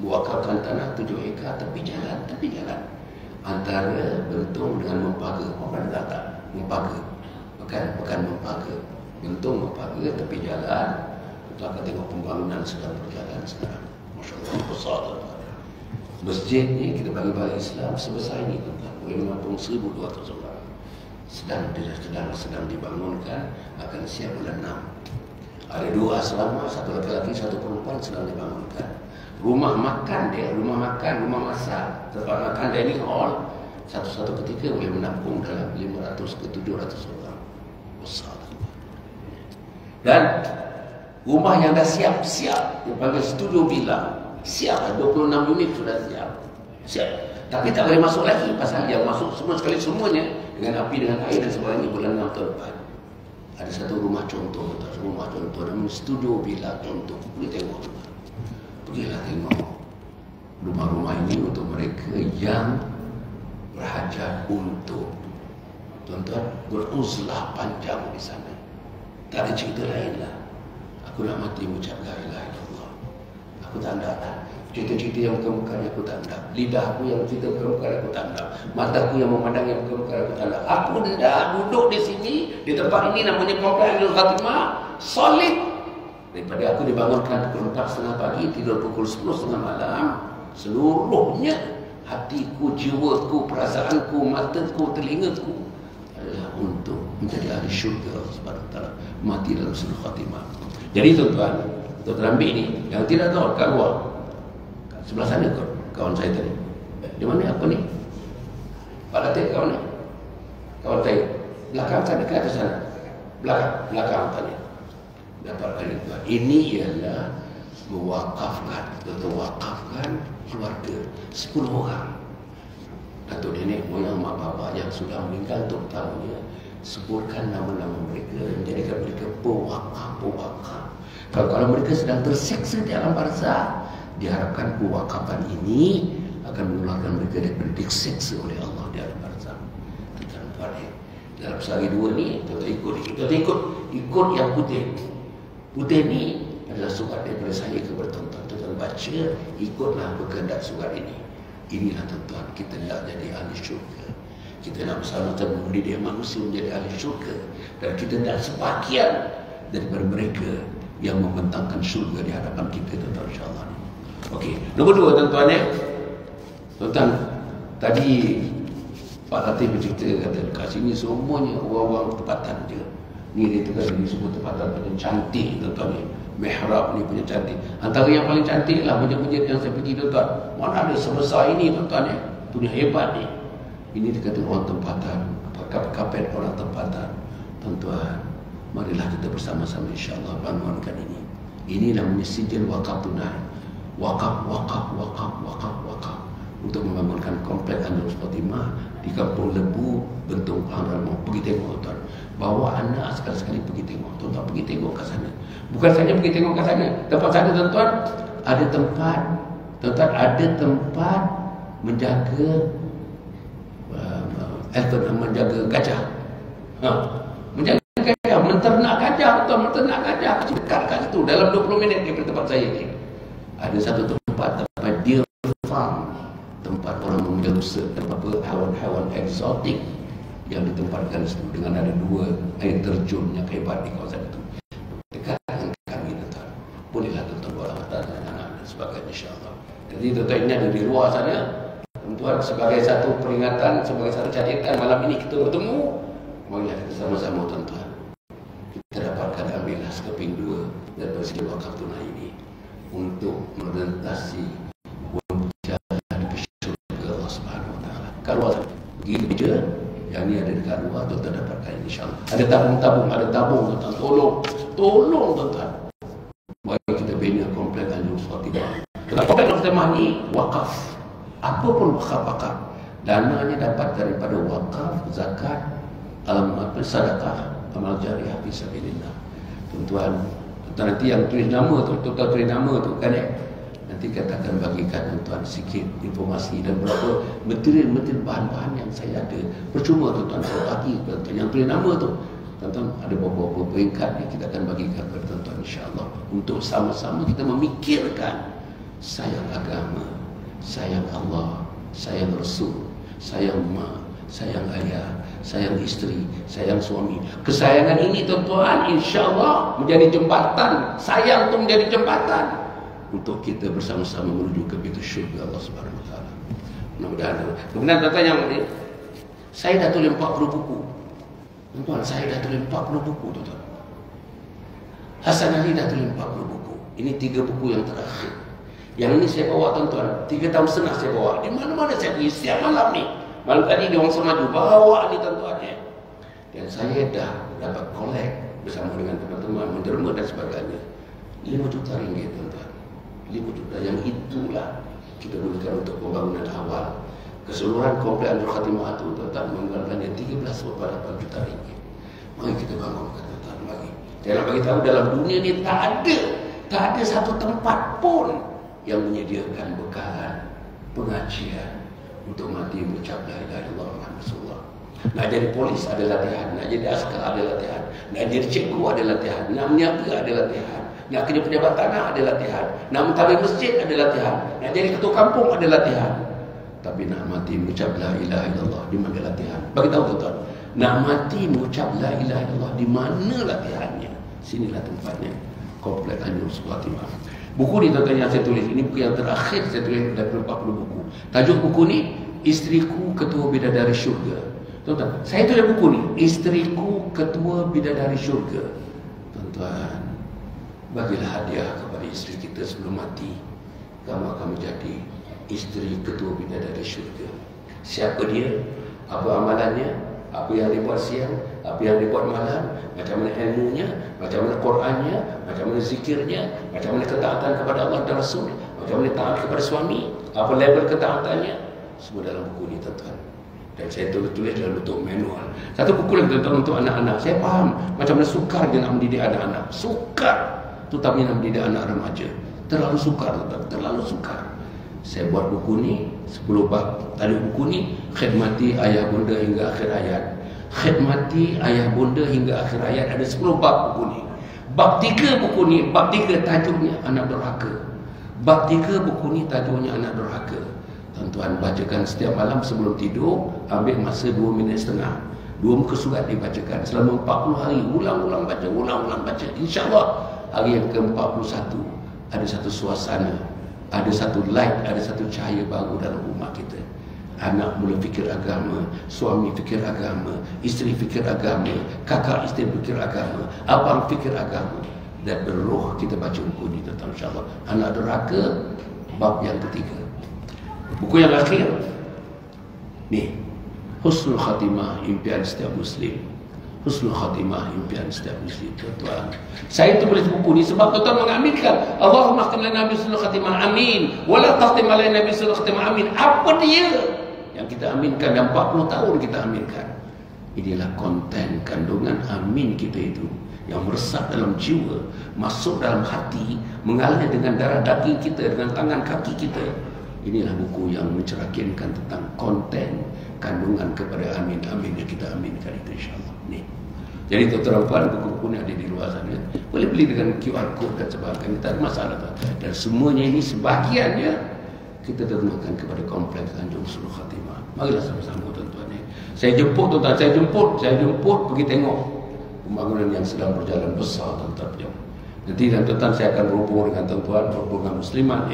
Mewakafkan tanah 7 ekar tepi jalan. Antara Bentong dengan Mempaga. Orang kata Mempaga, bukan Mempaga. Bentong, Mempaga, tepi jalan. Kita akan tengok pembangunan sedang berjalan sekarang. Masya Allah, besar. Masjid ni kita bagi balik Islam sebesar ini, boleh menampung 1,200 orang. Sedang dibangunkan, akan siap bulan 6. Ada 2 asrama, 1 lelaki, 1 perempuan sedang dibangunkan. Rumah makan, rumah masak, tempat makan dining hall, satu-satu ketika boleh menampung dalam 500 ke 700 orang. Besar. Dan rumah yang dah siap, yang panggil studio villa, siap, 26 unit sudah siap. Tapi tak boleh masuk lagi, pasal yang masuk semua sekali semuanya dengan api, dengan air dan sebagainya bulan 6 tahun depan. Ada satu rumah contoh namanya studio villa contoh. Boleh tengok. Pergilah tengok. rumah-rumah ini untuk mereka yang berhajat untuk tuan-tuan beruzlah panjang di sana. Tak ada cerita lain lah. Aku nak mati mengucap la ilaha illallah. Aku tak nak lah cerita-cerita yang muka-muka aku tak nak. Lidah aku yang cerita muka-muka aku tak nak. Mataku yang memandang yang muka-muka aku tak nak. Aku hendak duduk di sini, di tempat ini namanya Kompleks Ainul Khatimah, solid. Daripada aku dibangunkan pukul 4.30 pagi, tidur pukul 10.30 malam, seluruhnya hatiku, jiwaku, perasaanku, mataku, telingaku adalah untuk menjadi ahli syurga Allah Subhanahu Wa Taala, mati dalam husnul khatimah. Jadi tuan-tuan, tuan-tuan ambil ni, yang tidak tahu kat luar, sebelah sana kawan saya tadi. Di mana apa ni? Pak Latif kawan ni? Kawan saya. Belakang sana ke atas sana? Belakang tadi. Dapatkan itu. Ini ialah mewakafkan, wakafkan keluarga 10 orang. Datuk nenek moyang mak bapak yang sudah meninggal terutamanya, sebutkan nama-nama mereka, menjadikan mereka pewakaf. Kalau mereka sedang tersiksa di alam barzah, diharapkan pewakafan ini akan mengeluarkan mereka daripada disiksa oleh Allah di alam barzah. Tuan-tuan, dalam sehari dua ni kita ikut yang putih. Putih ni adalah surat daripada saya kepada tuan-tuan. Tuan-tuan baca, ikutlah berkehendak surat ini. Inilah tuan-tuan, kita nak jadi ahli syurga. Kita nak bersama-sama mendidik manusia menjadi ahli syurga. Dan kita nak sebahagian daripada mereka yang membentangkan syurga di hadapan kita, tuan-tuan, insyaAllah. Okey, nombor 2 tuan-tuan ya. Tuan-tuan, tadi Pak Latif bercerita, kata dekat sini semuanya orang-orang tempatan je. Ni dia kata ni semua tempatan paling cantik, tuan-tuan ni. Mihrab ni punya cantik. Antara yang paling cantik lah masjid-masjid yang saya pergi, tuan-tuan. Mana ada sebesar ini, tuan-tuan ya. Punya hebat ni. Ini dia kata orang tempatan, kapet orang tempatan. Tuan-tuan, marilah kita bersama-sama insya-Allah bangunkan ini. Ini namanya sijil wakaf tunai. Wakaf untuk membangunkan Kompleks Ainul Khatimah di Kampung Lebu, Bentung, Pahang. Pergi tengok, tuan. Bawa anak sekali-sekali pergi tengok. Tuan-tuan pergi tengok ke sana. Bukan saja pergi tengok ke sana. Tempat sana, tuan-tuan, ada tempat, tuan-tuan, ada tempat menjaga menjaga gajah. Menjaga gajah, menternak gajah, tuan, menternak gajah. Dekat kat situ dalam 20 minit daripada tempat saya ni. Ada satu tempat deer farm, tempat orang memelihara haiwan-haiwan eksotik yang ditempatkan situ dengan ada 2 air terjun yang hebat di kawasan itu. Dekat dengan kami, tuan. Bolehlah tuan bawa anak dan anak dan sebagainya, insya-Allah. Jadi tuan ini ada di luar sana. Tuan, sebagai satu peringatan, sebagai satu catatan malam ini kita bertemu. Marilah kita sama-sama, tuan-tuan, kita dapatkan ambillah sekeping 2 daripada segi wakaf tunai ini untuk melintasi jalan ke syurga Allah Subhanahu Wa Taala. Kalau begitu je, yang ni ada dekat luar, tuan-tuan dapatkan insya-Allah. Ada tabung-tabung, tuan-tuan. Tolong tuan-tuan. Mari kita bina Kompleks Ainul Khatimah. Kompleks Ainul Khatimah ni wakaf. Apa pun wakaf. Dananya dapat daripada wakaf, zakat, sedekah, amal jariah fi sabilillah. Tuan-tuan, nanti yang tulis nama tu, tuan-tuan tulis nama tu kan nanti kita akan bagikan tuan-tuan sikit informasi dan berapa material bahan-bahan yang saya ada. Percuma tuan-tuan saya bagi tuan-tuan yang tulis nama tu. Tuan-tuan ada beberapa peringkat ni kita akan bagikan kepada tuan-tuan insya-Allah untuk sama-sama kita memikirkan sayang agama, sayang Allah, sayang Rasul, sayang mak, sayang ayah, sayang isteri, sayang suami. Kesayangan ini tuan-tuan insya-Allah menjadi jembatan. Sayang itu menjadi jembatan untuk kita bersama-sama menuju ke pintu syurga Allah Subhanahu Wa Taala. Mudah-mudahan. Kemudian tuan-tuan yang ini, saya dah tulis 40 buku. Tuan-tuan, saya dah tulis 40 buku, tuan-tuan. Hasan Ali dah tulis 40 buku. Ini 3 buku yang terakhir. Yang ini saya bawa, tuan-tuan, 3 tahun setengah saya bawa. Di mana-mana saya pergi setiap malam ni. Malam tadi di Wang Semaju bawa ni, tuan-tuan ya. Dan saya dah dapat kolek bersama dengan teman-teman menderma dan sebagainya 5 juta ringgit, tuan-tuan. 5 juta yang itulah kita gunakan untuk pembangunan awal. Keseluruhan Kompleks Ainul Khatimah itu, tuan-tuan, menggunakannya 13,8 juta ringgit. Mari kita bangunkan, tuan-tuan, mari. Saya nak bagi tahu dalam dunia ni tak ada satu tempat pun yang menyediakan bekalan pengajian untuk mati mengucap la ilaha illallah Muhammad Rasulullah. Nak jadi polis ada latihan, nak jadi askar ada latihan, nak jadi cikgu ada latihan, nak meniaga ada latihan, nak kerja pejabat tanah ada latihan, nak mentadbir masjid ada latihan, nak jadi ketua kampung ada latihan. Tapi nak mati mengucap la ilaha illallah, di mana latihan? Bagi tahu tuan-tuan, nak mati mengucap la ilaha illallah, di mana latihannya? Sinilah tempatnya. Komplek Anjur Khatimah. Buku ni tuan-tuan yang saya tulis, ini buku yang terakhir saya tulis dari 40 buku. Tajuk buku ni, Isteriku Ketua Bidadari Syurga. Tuan-tuan, saya tulis buku ni, Isteriku Ketua Bidadari Syurga. Tuan-tuan, bagilah hadiah kepada isteri kita sebelum mati. Kamu akan menjadi isteri Ketua Bidadari Syurga. Siapa dia? Apa amalannya? Apa yang dia buat siang? Apa yang dia buat malam? Macam mana ilmunya? Macam mana Qurannya? Macam mana zikirnya? Macam mana ketaatan kepada Allah dan Rasul? Macam mana taat kepada suami? Apa level ketaatannya? Semua dalam buku ni tuan-tuan. Dan saya tulis dalam bentuk manual. Satu buku lagi tuan-tuan untuk anak-anak. Saya faham macam mana sukar dia nak mendidik anak-anak. Sukar. Terutama nak mendidik anak remaja. Terlalu sukar tuan-tuan. Terlalu sukar. Saya buat buku ni 10 bab. Tadi buku ni khidmati ayah bunda hingga akhir hayat. Khidmati ayah bunda hingga akhir hayat. Ada 10 bab buku ni. Bab 3 buku ni, bab 3 tajuknya anak durhaka. Bab 3 buku ni tajuknya anak durhaka. Tuan-tuan bacakan setiap malam sebelum tidur, ambil masa 2 minit setengah. 2 muka surat dibacakan selama 40 hari, ulang-ulang baca, ulang-ulang baca. InsyaAllah hari yang ke-41 ada satu suasana, ada satu light, ada satu cahaya baru dalam rumah kita. Anak mula fikir agama, suami fikir agama, isteri fikir agama, kakak isteri fikir agama, abang fikir agama. Dan berroh kita baca buku ni tentang insyaAllah. Anak durhaka, bab yang ketiga. Buku yang akhir ni, Husnul Khatimah, impian setiap Muslim. Husnul Khatimah, impian setiap Muslim. Tuan-tuan, saya tulis buku ni sebab tuan-tuan mengaminkan Allahumma khtim lana bi husnul khatimah, amin. Wala takhtim alaina bi husnul khatimah, amin. Apa dia yang kita aminkan dan 40 tahun kita aminkan? Inilah konten kandungan amin kita itu yang meresap dalam jiwa, masuk dalam hati, mengalir dengan darah daging kita, dengan tangan kaki kita. Inilah buku yang mencerahkan tentang konten kandungan kepada amin-amin yang kita aminkan itu insyaAllah. Ni. Jadi tuan-tuan, buku-buku ni ada di luar sana. Boleh beli dengan QR code dan sebagainya. Tak ada masalah. Dan semuanya ini sebahagiannya kita terunukkan kepada kompleks Tanjung Husnul Khatimah. Marilah sama-sama tuan-tuan. Saya jemput tuan-tuan, saya jemput pergi tengok pembangunan yang sedang berjalan besar tuan-tuan. Nanti tuan-tuan saya akan berhubung dengan tuan-tuan, berhubung dengan muslimat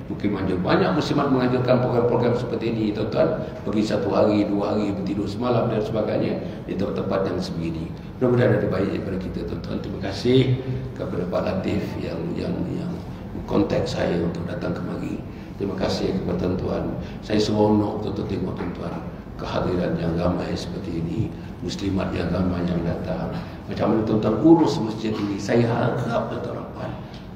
Mungkin banyak muslimat mengajarkan program-program seperti ini tuan-tuan. Pergi 1 hari, 2 hari, bertidur semalam dan sebagainya di tempat-tempat yang sebegini. Mudah-mudahan ada baik daripada kita tuan-tuan. Terima kasih kepada Pak Latif yang kontak saya untuk datang kemari. Terima kasih kepada tuan-tuan. Saya seronok tuan-tuan tengok tuan-tuan kehadiran yang ramai seperti ini, muslimat yang ramai yang datang. Macam mana tuan-tuan urus masjid ini. Saya harap tuan-tuan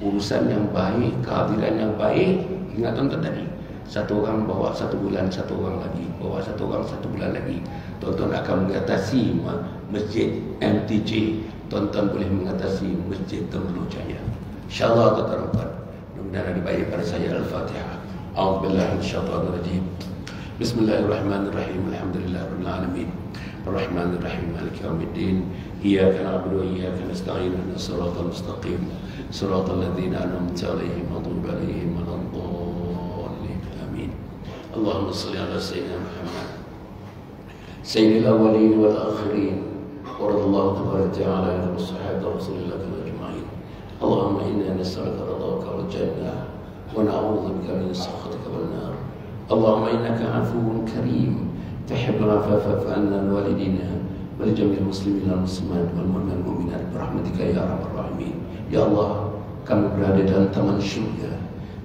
urusan yang baik, kehadiran yang baik. Ingat tuan-tuan tadi, 1 orang bawa 1 bulan, 1 orang lagi bawa 1 orang 1 bulan lagi. Tuan-tuan akan mengatasi masjid MTJ. Tuan-tuan boleh mengatasi masjid Teruloh Jaya. InsyaAllah tuan-tuan. Mudah-mudahan ada baik pada saya. Al-Fatihah. A'udzubillahi minasyaitonirrajim. Bismillahirrahmanirrahim. Alhamdulillahirabbil alamin. Arrahmanirrahim. Maliki yaumiddin. Iyyaka na'budu wa iyyaka nasta'in. Ihdinas siratal mustaqim. Siratal ladzina an'amta 'alaihim ghairil maghdubi 'alaihim waladdallin. Amin. Allahumma shalli 'ala sayyidina Muhammad sayyidil awwalin wal akhirin. Wa radallahu tabaraka ta'ala 'an sahabati Rasulillah ajma'in. Allahumma inna nas'aluka ridhaka wal jannah wa na'udzu bika min sakhatika wan nar. Allahumma innaka 'afuwun karim tuhibbul 'afwa fa'fu 'anna wa walidina wa li jami'il muslimin wal muslimat wal mu'minin wal mu'minat bi rahmatika ya arhamar rahimin. Ya Allah, kami berada dalam taman syurga.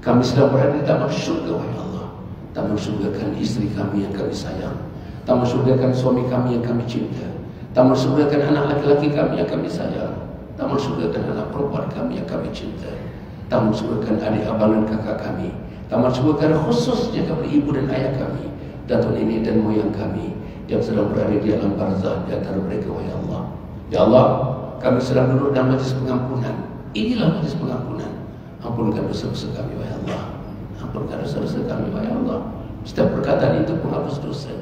Kami sedang berada di taman syurga, wahai Allah. Taman syurga kan isteri kami yang kami sayang. Taman syurga kan suami kami yang kami cinta. Taman syurga kan anak laki-laki kami yang kami sayang. Taman syurga kan anak perempuan kami yang kami cinta. Taman syurga kan adik abang dan kakak kami. Taman syurga kan khususnya kepada ibu dan ayah kami, datuk nenek dan moyang kami yang sedang berada di alam barzah di antara mereka, wahai Allah. Ya Allah, kami sedang duduk dalam majlis pengampunan. Inilah majlis pengampunan. Ampunkan dosa-dosa kami, wahai Allah. Ampunkan dosa-dosa kami, wahai Allah. Setiap perkataan itu penghapus dosa.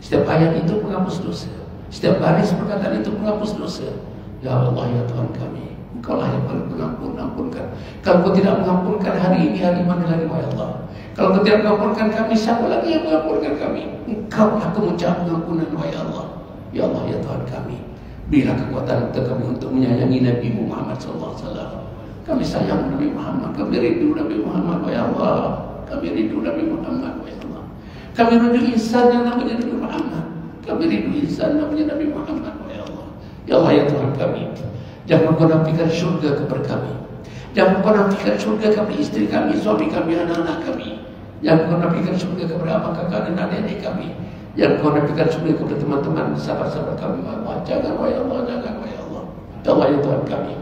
Setiap ayat itu penghapus dosa. Setiap baris perkataan itu penghapus dosa. Ya Allah, ya Tuhan kami, Engkau lah yang paling pengampun, ampunkan. Kalau Engkau tidak mengampunkan hari ini, hari mana lagi, ya Allah? Kalau Engkau tidak mengampunkan kami, siapa lagi yang mengampunkan kami? Engkau lah kemuncak pengampunan, ya Allah. Ya Allah, ya Tuhan kami, berilah kekuatan kepada kami untuk menyayangi Nabi Muhammad SAW. Kami sayang Nabi Muhammad, kami rindu Nabi Muhammad, ya Allah. Kami rindu Nabi Muhammad, ya Allah. Kami rindu insan yang namanya Nabi Muhammad. Kami rindu insan namanya Nabi Muhammad, ya Allah. Ya Allah, ya Tuhan kami, jangan kau nafikan syurga kepada kami. Jangan kau nafikan syurga kepada istri kami, suami kami, anak-anak kami. Jangan kau nafikan syurga kepada abang, kakak dan adik-adik kami. Jangan kau nafikan syurga kepada teman-teman, sahabat-sahabat kami, ya Allah. Jangan, ya Allah, jangan, ya Allah. Ya Allah, ya Tuhan kami,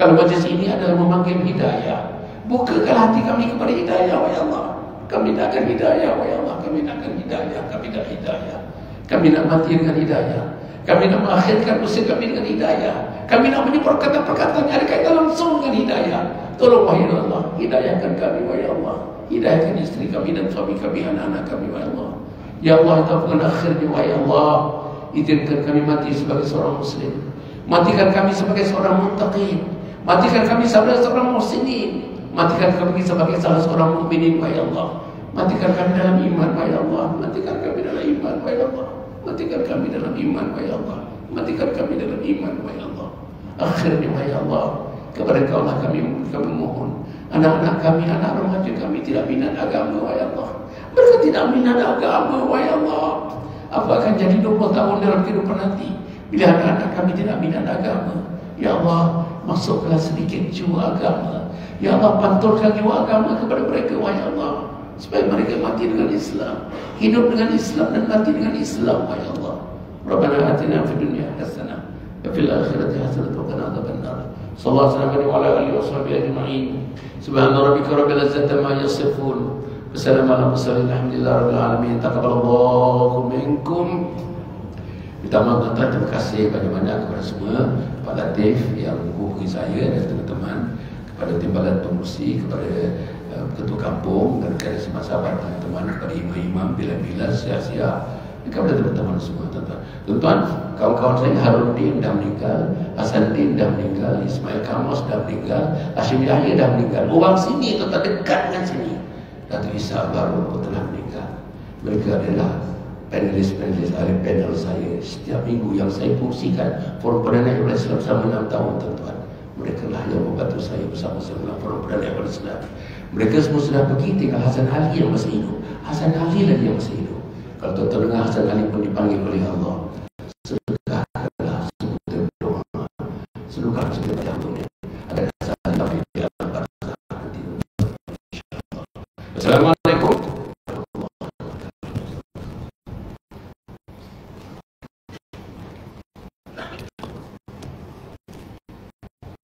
kalau majlis ini adalah memanggil hidayah, bukakanlah hati kami kepada hidayah, ya Allah. Kami nak akan hidayah, ya Allah. Kami nak akan hidayah, kami nak hidayah. Kami nak mati dengan hidayah. Kami nak mengakhirkan usaha kami dengan hidayah. Kami nak menyebut perkataan-perkataan yang ada kaitan langsung dengan hidayah. Tolong, wahai Allah, hidayahkan kami, wahai Allah. Hidayahkan istri kami dan suami kami, anak-anak kami, wahai Allah. Ya Allah, itu bukan akhirnya, wahai Allah. Izinkan kami mati sebagai seorang muslim. Matikan kami sebagai seorang muttaqin. Matikan kami sebagai seorang muhsinin. Matikan kami sebagai salah seorang mukminin, wahai Allah. Matikan kami dalam iman, wahai Allah. Matikan kami dalam iman, wahai Allah. Matikan kami dalam iman, wahai Allah. Matikan kami dalam iman, wahai Allah. Akhirnya, wahai Allah, kepada Engkau lah kami mohon. Anak-anak kami, anak remaja kami tidak minat agama, wahai Allah. Mereka tidak minat agama, wahai Allah. Apa akan jadi 20 tahun dalam kehidupan nanti bila anak-anak kami tidak minat agama? Ya Allah, masuklah sedikit jiwa agama. Ya Allah, pantulkan jiwa agama kepada mereka, wahai Allah, supaya mereka mati dengan Islam, hidup dengan Islam dan mati dengan Islam, wahai Allah. Rabbana atina fid dunya hasanah wa fil akhirati hasanah wa qina adzabannar. Sallallahu alaihi wa ala alihi washabbihi ajma'in. Subhana rabbika rabbil izzati amma yasifun. Wassalamu ala mursalin alhamdulillahi rabbil alamin. Taqabbalallahu minkum. Minta maaf tuan-tuan, terima kasih banyak-banyak kepada semua, Pak Latif yang menghubungi saya dan teman-teman, kepada timbalan pengurusi, kepada ketua kampung dan kepada semua sahabat teman-teman, kepada imam-imam, bila-bila, sia-sia, dan kepada teman-teman semua, tuan-tuan. Tuan-tuan, kawan-kawan saya Haruddin dah meninggal, Hasanuddin dah meninggal, Ismail Kamos dah meninggal, Hashim Yahya dah meninggal. Orang sini, tuan-tuan, dekat dengan sini. Datuk Isa baru telah meninggal. Mereka adalah panelis-panelis ahli panel saya setiap minggu yang saya fungsikan Forum Perdana Ihwal Islam selama 6 tahun, tuan-tuan. Mereka lah yang membantu saya bersama-sama Forum Perdana Ihwal Islam. Mereka semua sudah pergi, tinggal Hasan Ali yang masih hidup. Hasan Ali lagi yang masih hidup. Kalau tuan-tuan dengar Hasan Ali pun dipanggil oleh Allah, sedekahkanlah, sebut doa, sedekah sedekah dunia.